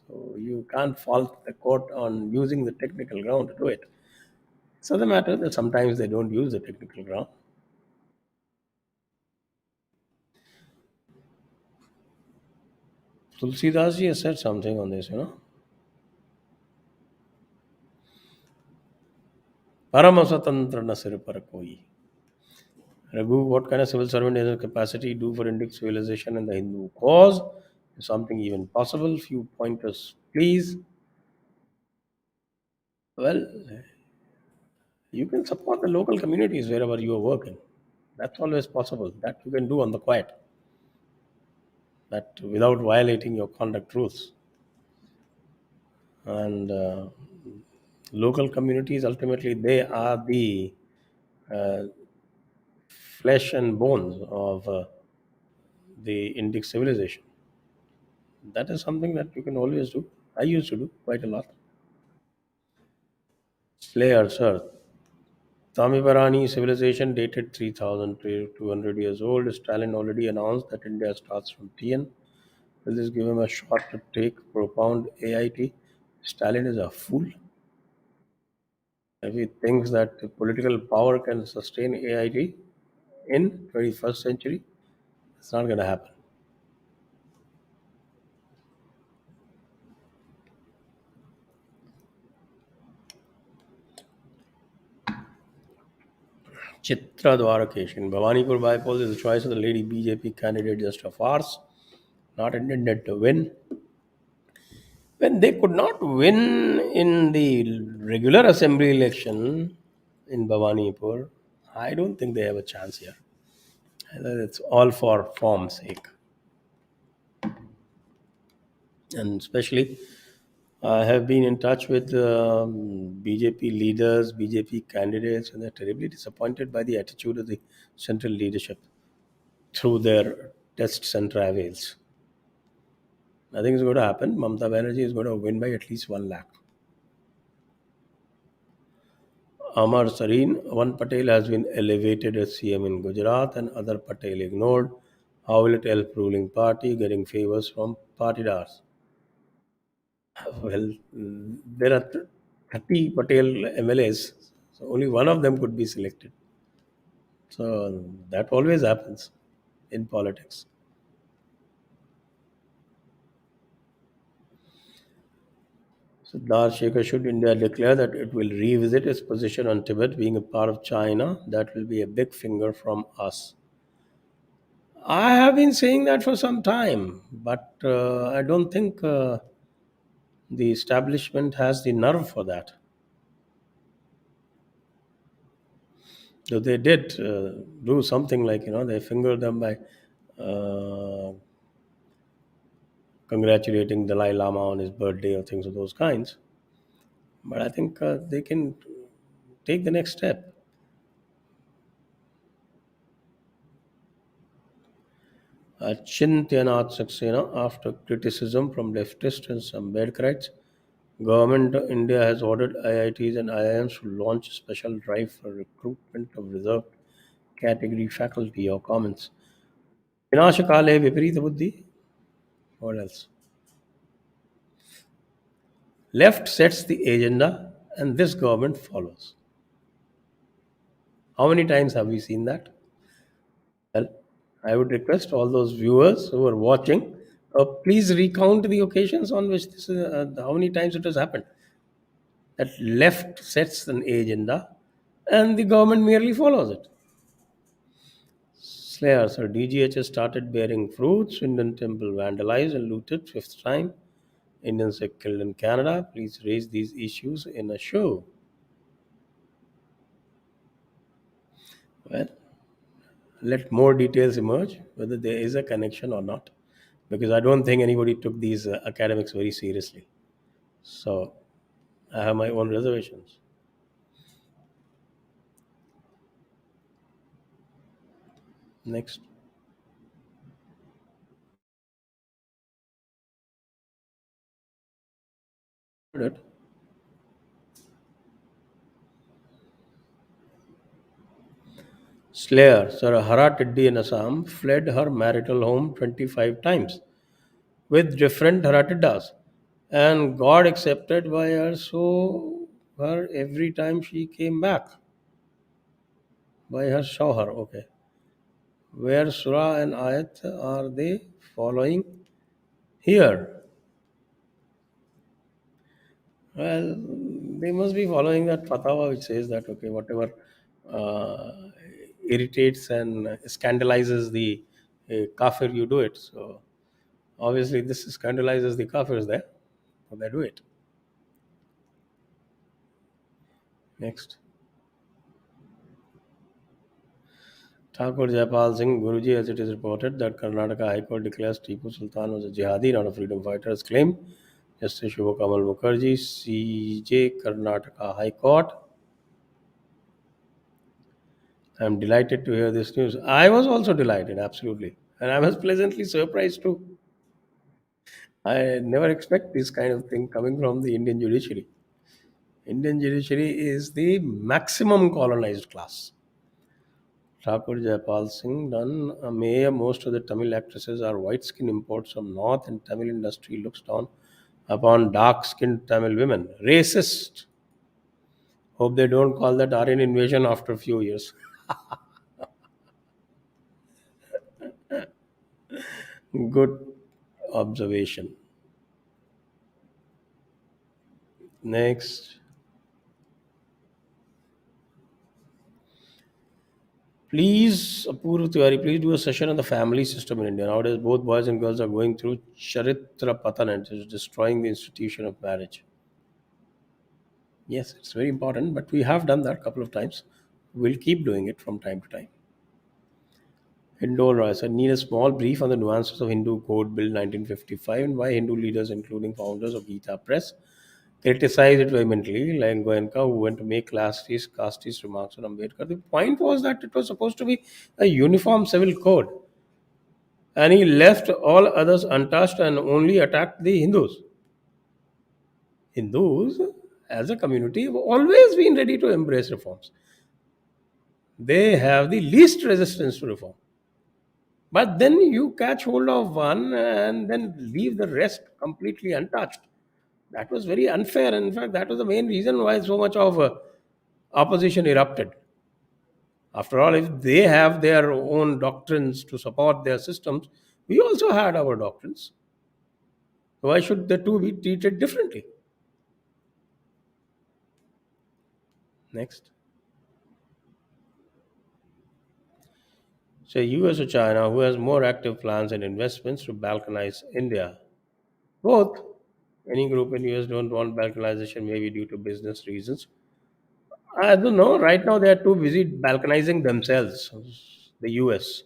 So you can't fault the court on using the technical ground to do it. So the matter that sometimes they don't use the technical ground. Tulsidas ji has said something on this. Parama Swatantra na sir par koi. Raghu, what kind of civil servant has a capacity do for Indic civilization and the Hindu cause? Is something even possible? Few pointers, please. Well, you can support the local communities wherever you are working. That's always possible. That you can do on the quiet. That without violating your conduct rules. And local communities ultimately they are the uh, flesh and bones of the Indic civilization. That is something that you can always do. I used to do quite a lot. Slayer, sir. Tamibarani civilization dated 3,200 years old. Stalin already announced that India starts from TN. Will this give him a shot to take propound AIT? Stalin is a fool. If he thinks that the political power can sustain AIT in 21st century, it's not going to happen. Chitra Dwarakesh. In Bhawanipur bypoll is the choice of the lady BJP candidate just a farce, not intended to win. When they could not win in the regular assembly election in Bhawanipur, I don't think they have a chance here. It's all for form's sake. And especially, I have been in touch with BJP leaders, BJP candidates, and they're terribly disappointed by the attitude of the central leadership through their tests and travails. Nothing is going to happen. Mamata Banerjee is going to win by at least 1 lakh. Amar Sareen, one Patel has been elevated as CM in Gujarat and other Patel ignored. How will it help ruling party getting favors from partidars? Well, there are 30 Patel MLAs, so only one of them could be selected. So that always happens in politics. Siddharth Shekhar, should India declare that it will revisit its position on Tibet being a part of China, that will be a big finger from us. I have been saying that for some time, but I don't think the establishment has the nerve for that. So they did do something like, they fingered them by uh, congratulating Dalai Lama on his birthday or things of those kinds. But I think they can take the next step. Chintyanath Saxena, after criticism from leftists and some Ambedkarites, Government of India has ordered IITs and IIMs to launch a special drive for recruitment of reserved category faculty or comments. Vinashakale Viparita Buddhi. What else? Left sets the agenda and this government follows. How many times have we seen that? Well, I would request all those viewers who are watching, please recount the occasions on which this how many times it has happened. That left sets an agenda and the government merely follows it. Slayers or DGH started bearing fruits. Indian temple vandalized and looted fifth time. Indians are killed in Canada. Please raise these issues in a show. Well, let more details emerge whether there is a connection or not, because I don't think anybody took these academics very seriously. So I have my own reservations. Next. Slayer, Sir Hara Tiddi in Assam, fled her marital home 25 times with different Haratiddas. And God accepted by her, so her every time she came back by her shauhar. Okay. Where Surah and Ayat are they following here? Well, they must be following that fatwa which says that, okay, whatever uh, irritates and scandalizes the kafir, you do it. So obviously, this scandalizes the kafirs there, so they do it. Next. Thakur Jaipal Singh, Guruji, as it is reported that Karnataka High Court declares Tipu Sultan was a jihadi, not a freedom fighter, as claimed. Justice Shubha Kamal Mukherjee, CJ, Karnataka High Court. I am delighted to hear this news. I was also delighted, absolutely. And I was pleasantly surprised too. I never expect this kind of thing coming from the Indian judiciary. Indian judiciary is the maximum colonized class. Thakur Jaipal Singh done. May most of the Tamil actresses are white skin imports from North, and Tamil industry looks down upon dark skinned Tamil women. Racist. Hope they don't call that Aryan invasion after a few years. Good observation. Next. Please, Apurva Tiwari, please do a session on the family system in India. Nowadays, both boys and girls are going through Charitra Patan, and it is destroying the institution of marriage. Yes, it's very important, but we have done that a couple of times. We'll keep doing it from time to time. Hindu rights. I need a small brief on the nuances of Hindu Code Bill 1955 and why Hindu leaders, including founders of Gita Press, criticized it vehemently, like Goenka, who went to make casteist remarks on Ambedkar. The point was that it was supposed to be a uniform civil code, and he left all others untouched and only attacked the Hindus. Hindus, as a community, have always been ready to embrace reforms. They have the least resistance to reform. But then you catch hold of one and then leave the rest completely untouched. That was very unfair. In fact, that was the main reason why so much of opposition erupted. After all, if they have their own doctrines to support their systems, we also had our doctrines. Why should the two be treated differently? Next. Say US or China, who has more active plans and investments to balkanize India? Both. Any group in US don't want balkanization, maybe due to business reasons. I don't know. Right now, they are too busy balkanizing themselves, the US.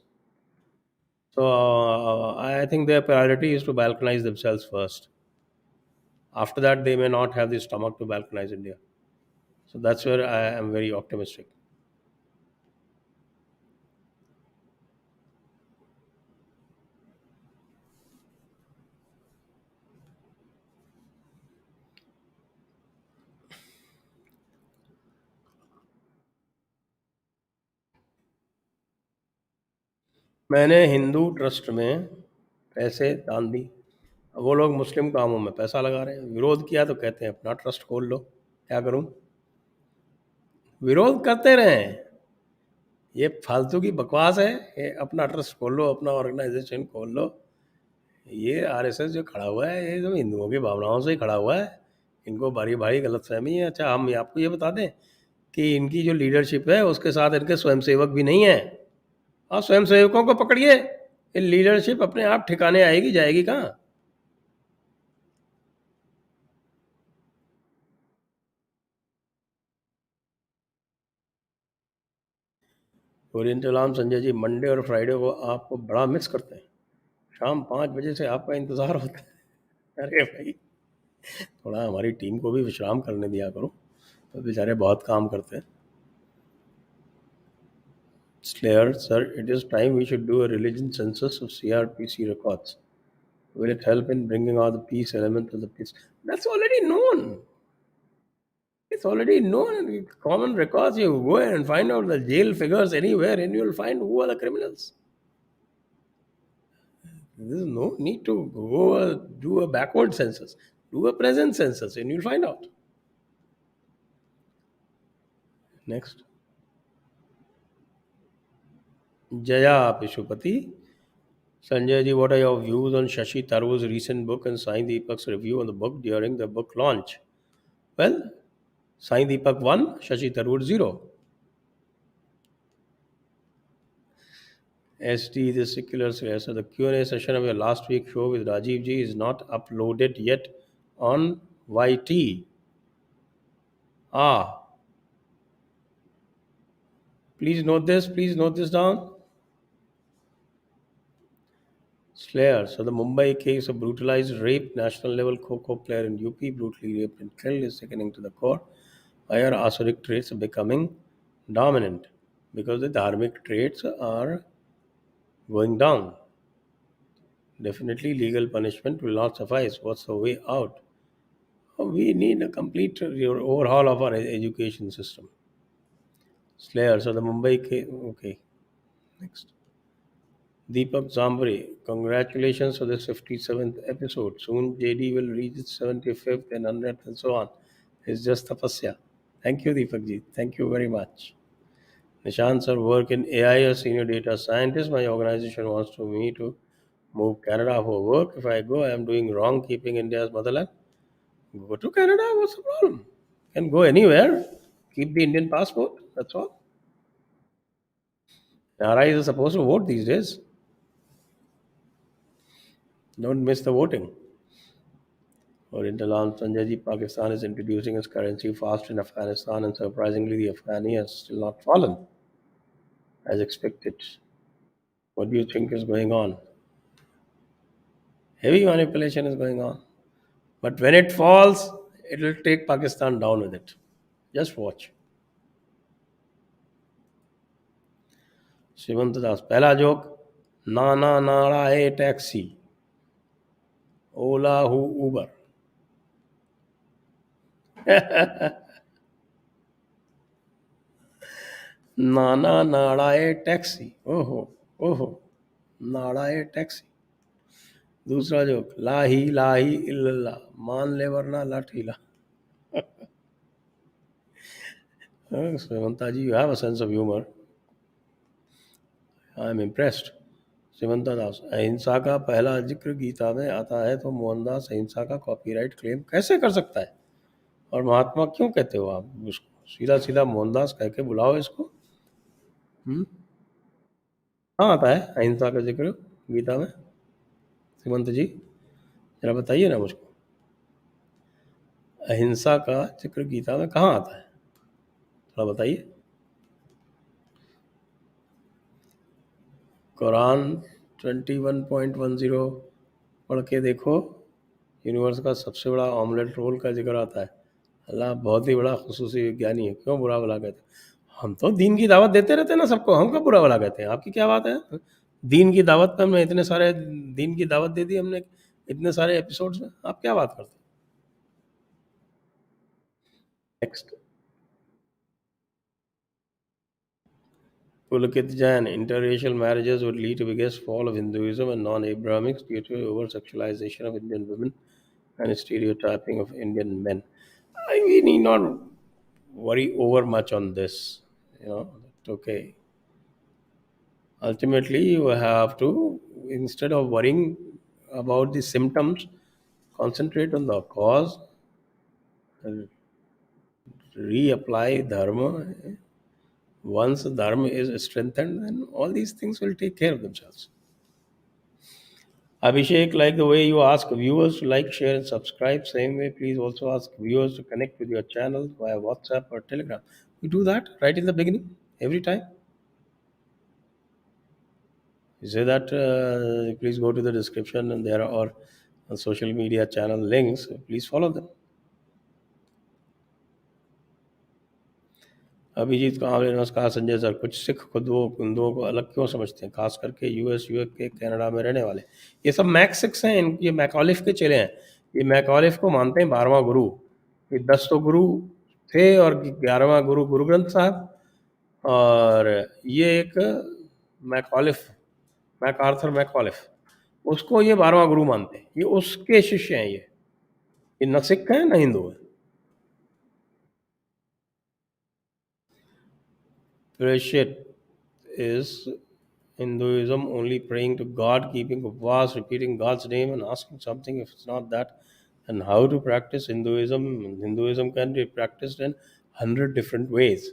So I think their priority is to balkanize themselves first. After that, they may not have the stomach to balkanize India. So that's where I am very optimistic. मैंने Hindu trust में पैसे दान दी। अब वो लोग मुस्लिम कामों में पैसा लगा रहे हैं, विरोध किया तो कहते हैं अपना ट्रस्ट खोल लो। क्या करूं? विरोध करते रहें, ये फालतू की बकवास है। ये अपना ट्रस्ट खोल लो, अपना ऑर्गेनाइजेशन खोल लो। ये आरएसएस जो खड़ा हुआ है, ये जो हिंदुओं की भावनाओं से ही खड़ा हुआ है। इनको भारी भारी गलतफहमी है। अच्छा, हम आपको ये बता दें कि इनकी जो लीडरशिप है उसके साथ इनके स्वयंसेवक भी नहीं है। और स्वयंसेवकों को पकड़िए, ये लीडरशिप अपने आप ठिकाने आएगी, जाएगी कहाँ? Oriental arm Sanjay ji, Monday और फ्राइडे को आपको बड़ा मिस करते हैं। शाम 5 बजे से आपका इंतज़ार होता है। अरे भाई, थोड़ा हमारी टीम को भी विश्राम करने दिया करो, तो बेचारे बहुत काम करते हैं। Slayer, sir, it is time we should do a religion census of CRPC records. Will it help in bringing out the peace element of the peace? That's already known. It's already known. It's common records. You go and find out the jail figures anywhere and you'll find who are the criminals. There's no need to go do a backward census. Do a present census and you'll find out. Next. Jaya Pishupati. Sanjay ji, what are your views on Shashi Tharoor's recent book and Sai Deepak's review on the book during the book launch? Well, Sai Deepak 1, Shashi Tharoor 0. SD, the secular slayer. So the Q&A session of your last week show with Rajiv ji is not uploaded yet on YT. Ah, please note this. Please note this down. Slayer. So the Mumbai case of brutalized rape, national level Kho player in UP brutally raped and killed is sickening to the core. Why are asuric traits becoming dominant? Because the dharmic traits are going down. Definitely legal punishment will not suffice. What's the way out? We need a complete overhaul of our education system. Slayer. So the Mumbai case. Okay. Next. Deepak Zambari, congratulations for this 57th episode. Soon JD will reach its 75th and 100th and so on. It's just tapasya. Thank you, Deepak ji. Thank you very much. Nishant sir, work in AI as senior data scientist. My organization wants to me to move Canada for work. If I go, I am doing wrong keeping India's motherland. Go to Canada. What's the problem? Can go anywhere. Keep the Indian passport. That's all. NRIs are supposed to vote these days. Don't miss the voting. Oriental arm Sanjay Ji, Pakistan is introducing its currency fast in Afghanistan, and surprisingly, the Afghani has still not fallen as expected. What do you think is going on? Heavy manipulation is going on. But when it falls, it will take Pakistan down with it. Just watch. Shrimant Das. Pehla joke. Nana Nara a taxi. Ola who Uber. Nana Nara a taxi. Oh, oh. Nara a taxi. दूसरा joke ला ही इल्लल्लाह मान ले वरना लाठीला. Srimanta ji, you have a sense of humor. I am impressed. श्रीमंता दास. अहिंसा का पहला जिक्र गीता में आता है तो मोहनदास अहिंसा का कॉपीराइट क्लेम कैसे कर सकता है? और महात्मा क्यों कहते हो आप उसको? सीधा सीधा मोहनदास कह के बुलाओ इसको. हम्म. कहाँ आता है अहिंसा का जिक्र गीता में? श्रीमंत जी जरा बताइए ना मुझको. अहिंसा का जिक्र गीता में कहाँ आता है? थोड़ा बताइए. कुरान 21.10 पढ़ के देखो. यूनिवर्स का सबसे बड़ा ऑमलेट रोल का जिक्र आता है. अल्लाह बहुत ही बड़ा खुसूसी विज्ञानी है. क्यों बुरा भला कहते हैं? हम तो दीन की दावत देते रहते हैं ना सबको. हम कब बुरा भला कहते हैं? आपकी क्या बात है? दीन की दावत पे हमने इतने सारे दीन की दावत दे दी हमने इतने सारे एपिसोड्स में. आप क्या बात करते हैं? Next. Pulakit Jain, interracial marriages would lead to biggest fall of Hinduism and non-Abrahamics due to over-sexualization of Indian women and stereotyping of Indian men. We need not worry over much on this. It's okay. Ultimately, you have to, instead of worrying about the symptoms, concentrate on the cause, reapply dharma. Once dharma is strengthened, then all these things will take care of themselves. Abhishek, like the way you ask viewers to like, share, and subscribe, same way, please also ask viewers to connect with your channel via WhatsApp or Telegram. You do that right in the beginning, every time. You say that, please go to the description and there are social media channel links. Please follow them. Abhijit को आपने नमस्कार Sanjay sir. कुछ सिख खुद वो हिंदुओं को अलग क्यों समझते हैं, खास करके यूएस यूके के कनाडा में रहने वाले? ये सब मैक्स सिक्स हैं. ये मैकॉलिफ के चेले हैं. ये मैकॉलिफ को मानते हैं 12वां गुरु. ये 10 तो गुरु थे और 11वां गुरु गुरु ग्रंथ साहब. और ये एक मैकॉलिफ, मैकआर्थर मैकॉलिफ, उसको ये 12वां गुरु मानते हैं. ये उसके शिष्य हैं. ये न सिख हैं न हिंदू हैं. Prashit, is Hinduism only praying to God, keeping upvas, repeating God's name, and asking something? If it's not that, then how to practice Hinduism? Hinduism can be practiced in 100 different ways.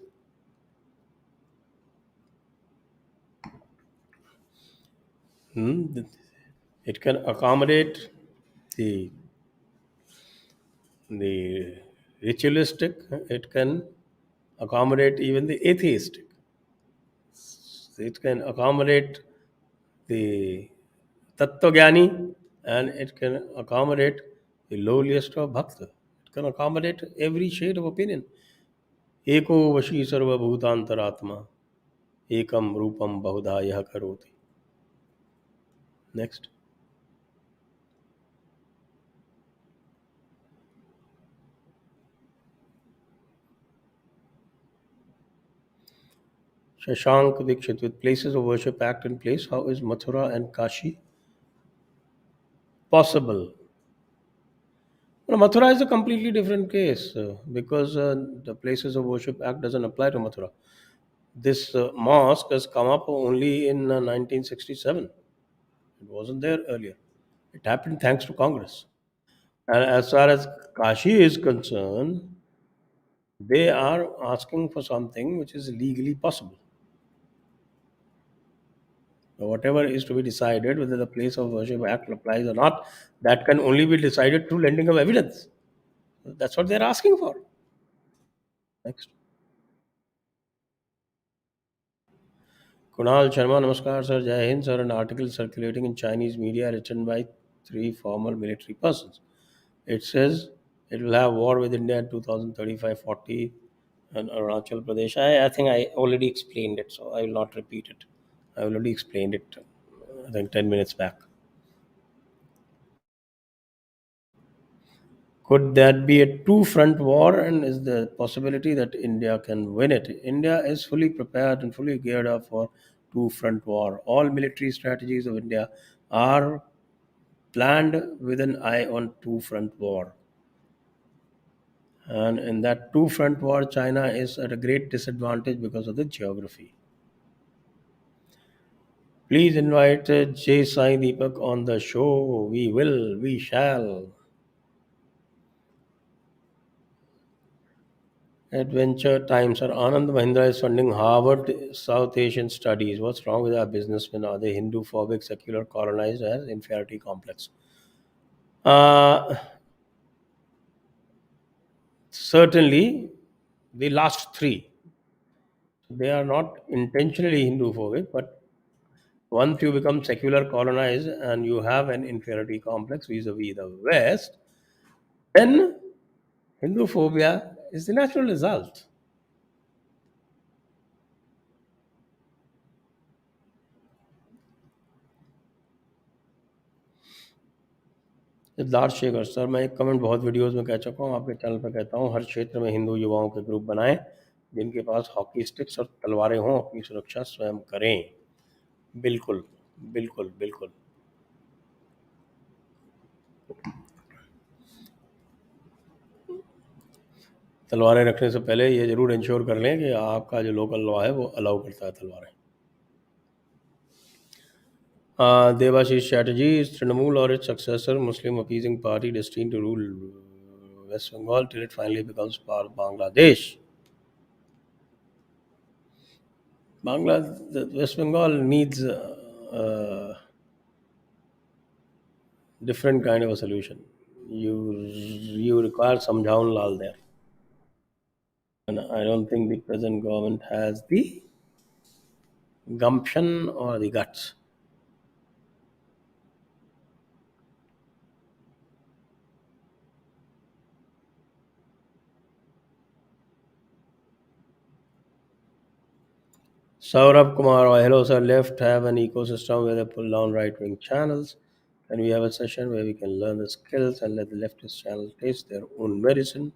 It can accommodate the the ritualistic. It can accommodate even the atheistic. It can accommodate the Tattvajnani, and it can accommodate the lowliest of bhakta. It can accommodate every shade of opinion. Eko vashi sarvabhutantaratma, ekam rupam bahudha yah karoti. Next. Shashank Dixit, with Places of Worship Act in place, how is Mathura and Kashi possible? Well, Mathura is a completely different case because the Places of Worship Act doesn't apply to Mathura. This mosque has come up only in 1967. It wasn't there earlier. It happened thanks to Congress. And as far as Kashi is concerned, they are asking for something which is legally possible. Whatever is to be decided, whether the Place of Worship Act applies or not, that can only be decided through lending of evidence. That's what they're asking for. Next. Kunal Sharma, Namaskar, sir. Jai Hind, sir. An article circulating in Chinese media written by three former military persons. It says it will have war with India in 2035-40 and Arunachal Pradesh. I think I already explained it, so I will not repeat it. I already explained it, I think, 10 minutes back. Could that be a two front war, and is the possibility that India can win it? India is fully prepared and fully geared up for two front war. All military strategies of India are planned with an eye on two front war. And in that two front war, China is at a great disadvantage because of the geography. Please invite Jay Sai Deepak on the show. We will, we shall. Adventure Times. Sir Anand Mahindra is funding Harvard South Asian Studies. What's wrong with our businessmen? Are they Hindu phobic, secular, colonized, as inferiority complex? Uh, Certainly, the last three. They are not intentionally Hindu phobic, but once you become secular, colonized, and you have an inferiority complex vis-a-vis the West, then Hindu phobia is the natural result. Siddharth Shekhar sir, मैं एक comment बहुत videos में कह चुका हूँ, आपके channel पर कहता हूँ, हर क्षेत्र में हिंदू युवाओं के ग्रुप बनाएं जिनके पास हॉकी स्टिक्स और तलवारें हों, अपनी सुरक्षा स्वयं करें। बिल्कुल, बिल्कुल, बिल्कुल। तलवारें रखने से पहले ये जरूर इंश्योर कर लें कि आपका जो लोकल लॉ है वो अलाउ करता है तलवारें। Devashish Chatterjee is Trinamool or its successor, Muslim appeasing party destined to rule West Bengal till it finally becomes part of Bangladesh. The West Bengal needs a different kind of a solution. You require some Samjaun Lal there, and I don't think the present government has the gumption or the guts. Saurabh Kumar, hello sir. Left have an ecosystem where they pull down right-wing channels. Can we have a session where we can learn the skills and let the leftist channel taste their own medicine?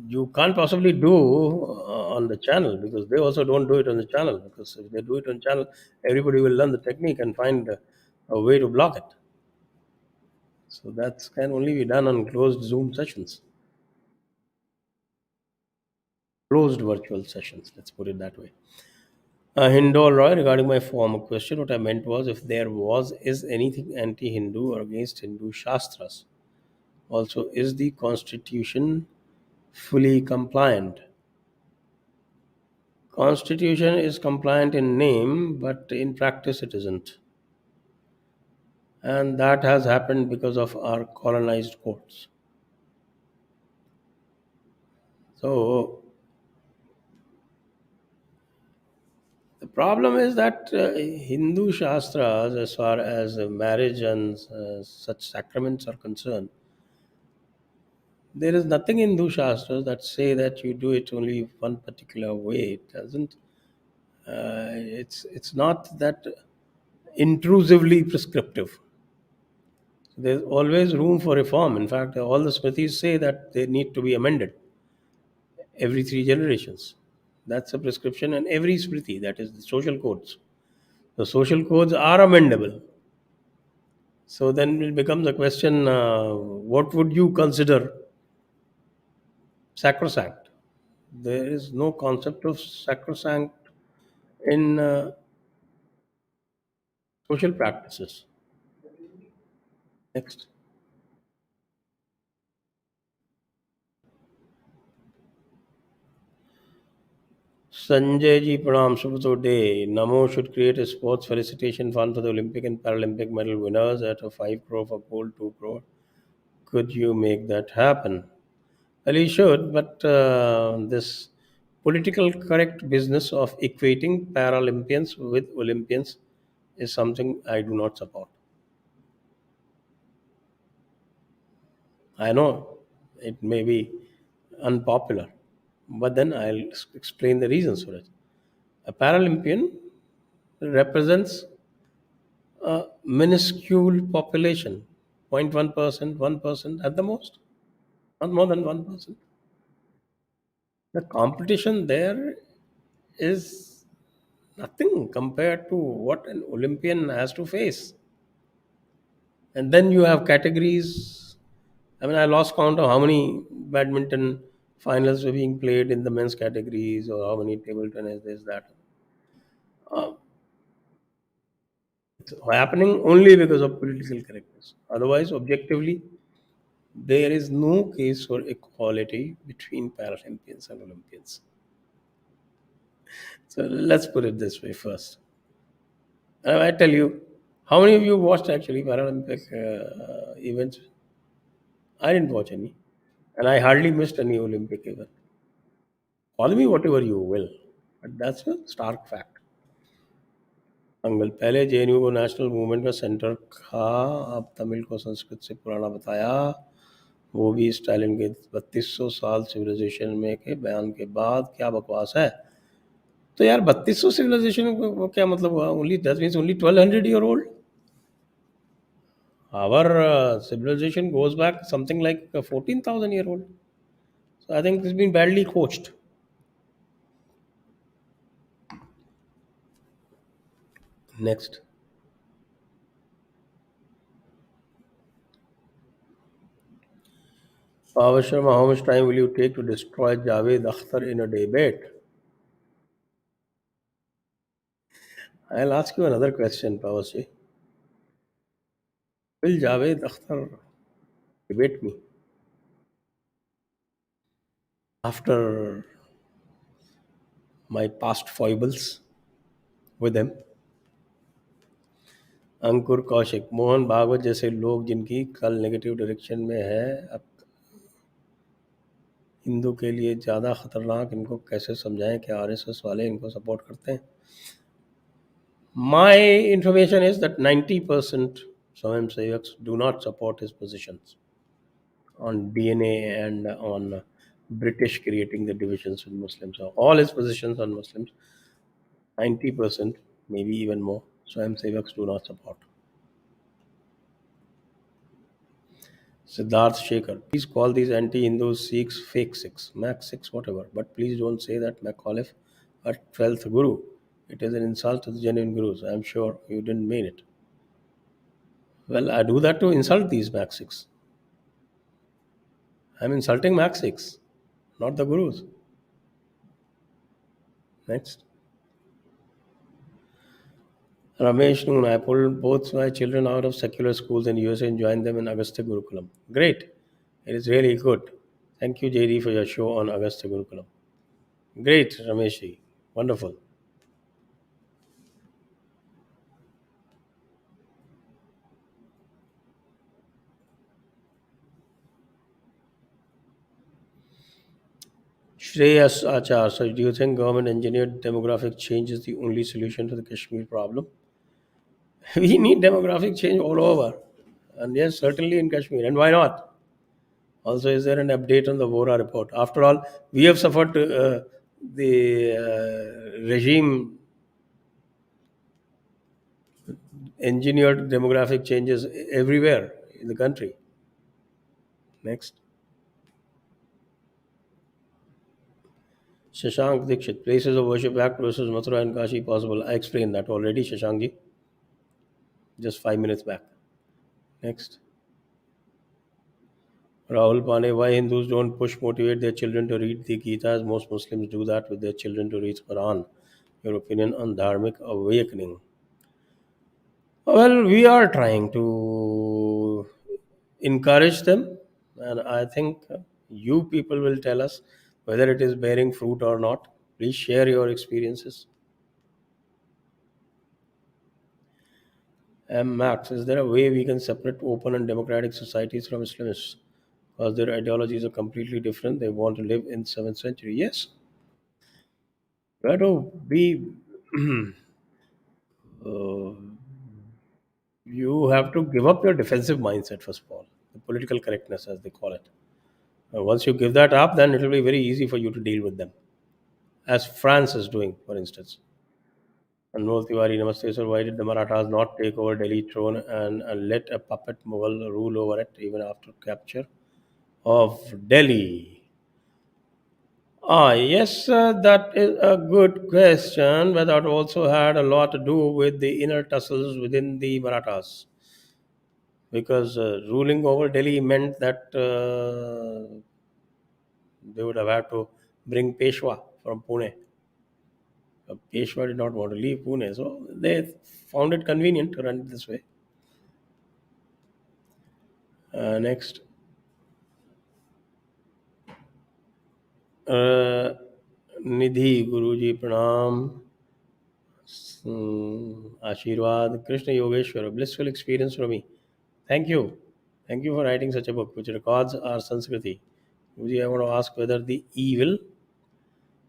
You can't possibly do on the channel because they also don't do it on the channel. Because if they do it on channel, everybody will learn the technique and find a way to block it. So that can only be done on closed Zoom sessions, closed virtual sessions. Let's put it that way. Hindol Roy, regarding my former question, what I meant was if there is anything anti-Hindu or against Hindu Shastras. Also, is the constitution fully compliant? Constitution is compliant in name, but in practice it isn't. And that has happened because of our colonized courts. So the problem is that Hindu Shastras, as far as marriage and such sacraments are concerned, there is nothing in Hindu Shastras that say that you do it only one particular way. It doesn't. It's not that intrusively prescriptive. There's always room for reform. In fact, all the Smrtis say that they need to be amended every 3 generations. That's a prescription, and every Smriti, that is the social codes. The social codes are amendable. So then it becomes a question what would you consider sacrosanct? There is no concept of sacrosanct in social practices. Next. Sanjay ji Pranam Subhato Day. Namo should create a sports felicitation fund for the Olympic and Paralympic medal winners at a 5 crore for gold, 2 crore. Could you make that happen? Well, he should, but this political correct business of equating Paralympians with Olympians is something I do not support. I know it may be unpopular, but then I'll explain the reasons for it. A Paralympian represents a minuscule population, 0.1%, 1% at the most, not more than 1%. The competition there is nothing compared to what an Olympian has to face. And then you have categories. I mean, I lost count of how many badminton finals were being played in the men's categories, or how many table tennis, this, that. Uh, it's happening only because of political correctness. Otherwise, objectively, there is no case for equality between Paralympians and Olympians. So let's put it this way first. I tell you, how many of you watched actually Paralympic events? I didn't watch any, and I hardly missed any Olympic event. Call me whatever you will, but that's a stark fact. Uncle पहले JNU को national movement का centre था, अब तमिल को संस्कृत से पुराना बताया, वो भी स्टालिन के 3200 साल सिविलाइजेशन में के बयान के बाद, क्या बकवास है. तो यार 3200 सिविलाइजेशन को क्या मतलब हुआ? Only that means only 1200 year old. Our civilization goes back something like 14,000 year old. So I think it's been badly coached. Next. Power Sharma, how much time will you take to destroy Javed Akhtar in a debate? I'll ask you another question, Pawasi. Will Javed Akhtar debate me after my past foibles with him? अंकुर कौशिक, मोहन भागवत जैसे लोग जिनकी कल negative direction में है, अब हिंदू के लिए ज़्यादा खतरनाक, इनको कैसे समझाएं कि आरएसएस वाले इनको सपोर्ट करते हैं? My information is that 90% Swayamsevaks do not support his positions on DNA and on British creating the divisions with Muslims. So all his positions on Muslims, 90%, maybe even more, Swayamsevaks do not support. Siddharth Shekhar, please call these anti-Hindus Sikhs fake Sikhs, Mac 6, whatever. But please don't say that McAuliffe a 12th Guru. It is an insult to the genuine Gurus. I am sure you didn't mean it. Well, I do that to insult these Mac 6. I'm insulting Mac 6, not the Gurus. Next. Ramesh Noon, I pulled both my children out of secular schools in USA and joined them in Agastya Gurukulam. Great. It is really good. Thank you, JD, for your show on Agastya Gurukulam. Great, Ramesh. Wonderful. Shreyas Achar, so do you think government engineered demographic change is the only solution to the Kashmir problem? We need demographic change all over. And yes, certainly in Kashmir. And why not? Also, is there an update on the Vora report? After all, we have suffered the regime engineered demographic changes everywhere in the country. Next. Shashank Dixit, places of worship act versus Mathura and Kashi possible. I explained that already, Shashankji, just 5 minutes back. Next. Rahul Pane, why Hindus don't push motivate their children to read the Gita as most Muslims do that with their children to read Quran? Your opinion on dharmic awakening? Well, we are trying to encourage them, and I think you people will tell us whether it is bearing fruit or not. Please share your experiences. Max, is there a way we can separate open and democratic societies from Islamists? Because their ideologies are completely different. They want to live in 7th century. Yes, where to be? uh, you have to give up your defensive mindset first of all, the political correctness as they call it. Once you give that up, then it will be very easy for you to deal with them, as France is doing, for instance. Anmol Tiwari, Namaste sir. Why did the Marathas not take over Delhi throne and let a puppet Mughal rule over it even after capture of Delhi? Yes, that is a good question, but that also had a lot to do with the inner tussles within the Marathas. Because ruling over Delhi meant that they would have had to bring Peshwa from Pune. Peshwa did not want to leave Pune, so they found it convenient to run it this way. Next, uh, Nidhi Guruji Pranam, Ashirwad, Krishna Yogeshwar, blissful experience for me. Thank you. Thank you for writing such a book which records our Sanskriti. Guruji, I want to ask whether the evil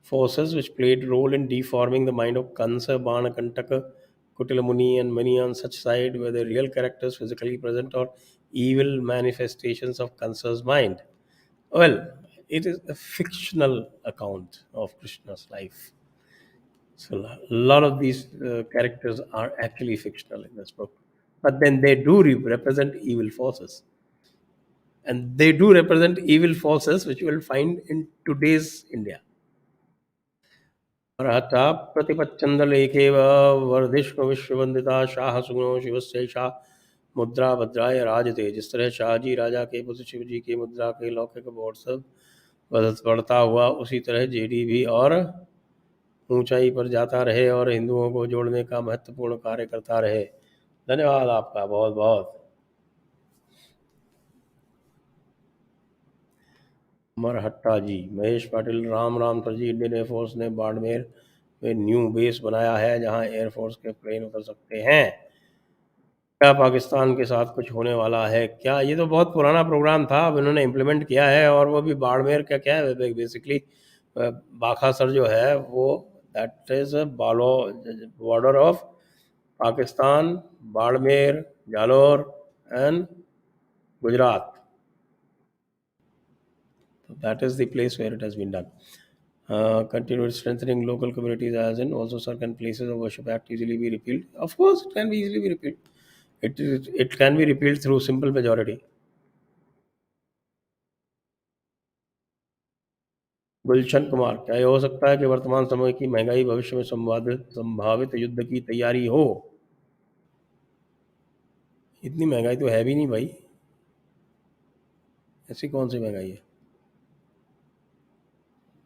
forces which played role in deforming the mind of Kansa, Banakantaka, Kutilamuni, and many on such side were the real characters physically present or evil manifestations of Kansa's mind. Well, it is a fictional account of Krishna's life. So a lot of these characters are actually fictional in this book. But then they do represent evil forces. And they do represent evil forces which you will find in today's India. अर्हता प्रतिपच्चंदलेखेव वर्धिष्णु विश्ववंदिता शाह सुगुणो शिवस्यैषा मुद्रा भद्राय राजते। जिस तरह शाहजी राजा के पुत्र शिव जी की मुद्रा के लौकिक महोत्सव बढ़ता हुआ, उसी तरह जेडी भी और ऊंचाई पर जाता रहे और हिंदुओं को जोड़ने का महत्वपूर्ण कार्य करता रहे। धन्यवाद आपका बहुत बहुत। मरहट्टा जी, महेश पाटिल, राम राम सर जी। इंडियन एयरफोर्स ने बाड़मेर में न्यू बेस बनाया है जहां एयरफोर्स के प्लेन उतर सकते हैं। क्या पाकिस्तान के साथ कुछ होने वाला है क्या? ये तो बहुत पुराना प्रोग्राम था, अब इन्होंने इम्प्लीमेंट किया है, और वो भी बाड़मेर का क्या है बेसिकली, बाखा सर जो है वो दैट इज बालो border of Pakistan, Barmer, Jalore and Gujarat. That is the place where it has been done. Continued strengthening local communities, as in also certain places of worship act easily be repealed. Of course, it can be easily be repealed. It can be repealed through simple majority. Gulshan Kumar, क्या ये हो सकता है कि वर्तमान समय की महंगाई भविष्य में संभावित युद्ध की तैयारी हो? इतनी महंगाई तो है भी नहीं भाई, ऐसी कौन सी महंगाई है?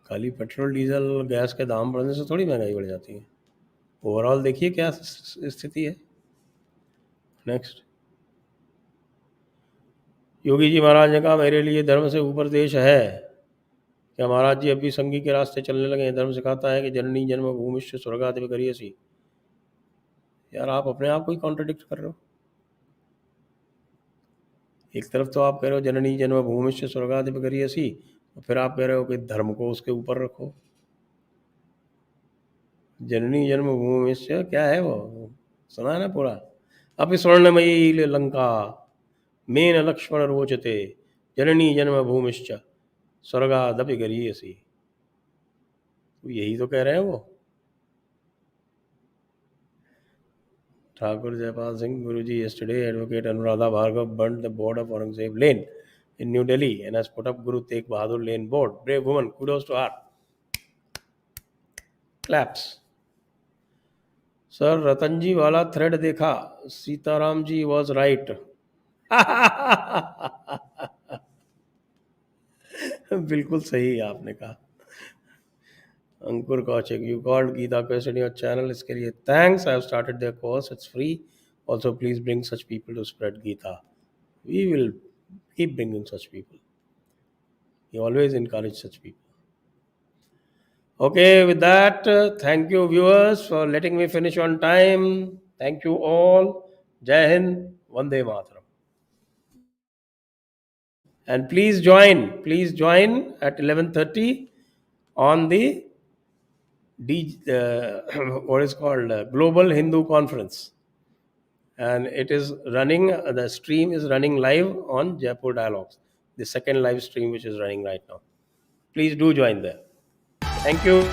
खाली पेट्रोल डीजल गैस के दाम बढ़ने से थोड़ी महंगाई बढ़ जाती है। ओवरऑल देखिए क्या स्थिति है। नेक्स्ट, योगी जी महाराज ने कहा मेरे लिए धर्म से ऊपर देश है। क्या महाराज जी अभी संघी के रास्ते चलने लगे हैं? धर्म सिखाता है कि जननी जन्म भूमिष्ठ स्वर्गाधिप करियसी। यार आप अपने आप को ही कॉन्ट्रडिक्ट कर रहे हो। एक तरफ तो आप कह रहे हो जननी जन्म भूमिष्ठ स्वर्गाधिप करियसी, और फिर आप कह रहे हो कि धर्म को उसके ऊपर रखो। जननी जन्म भूमिष्ठ क्या है वो, सुना है ना पूरा? अपि स्वर्णमयी लंका मेन लक्ष्मण रोचते जननी जन्म भूमिश्च स्वर्गादपि गरीयसी। तो यही तो कह रहे हैं वो। Thakur Jaipal Singh, Guruji, yesterday Advocate Anuradha Bhargav burnt the board of Aurangzeb Lane in New Delhi and has put up Guru Tegh Bahadur Lane board. Brave woman, kudos to her. Claps. Sir Ratan ji वाला थ्रेड देखा, Sitaram ji was right. बिल्कुल सही आपने कहा। Ankur Kaushik, you called Gita question your channel, इसके लिए thanks. I have started their course, it's free. Also please bring such people to spread Gita. We will keep bringing such people. We always encourage such people. Okay, with that, thank you, viewers, for letting me finish on time. Thank you all. Jai Hind, Vande Mataram. And please join at 11:30 on the what is called Global Hindu Conference. And it is running, the stream is running live on Jaipur Dialogues, the second live stream which is running right now. Please do join there. Thank you.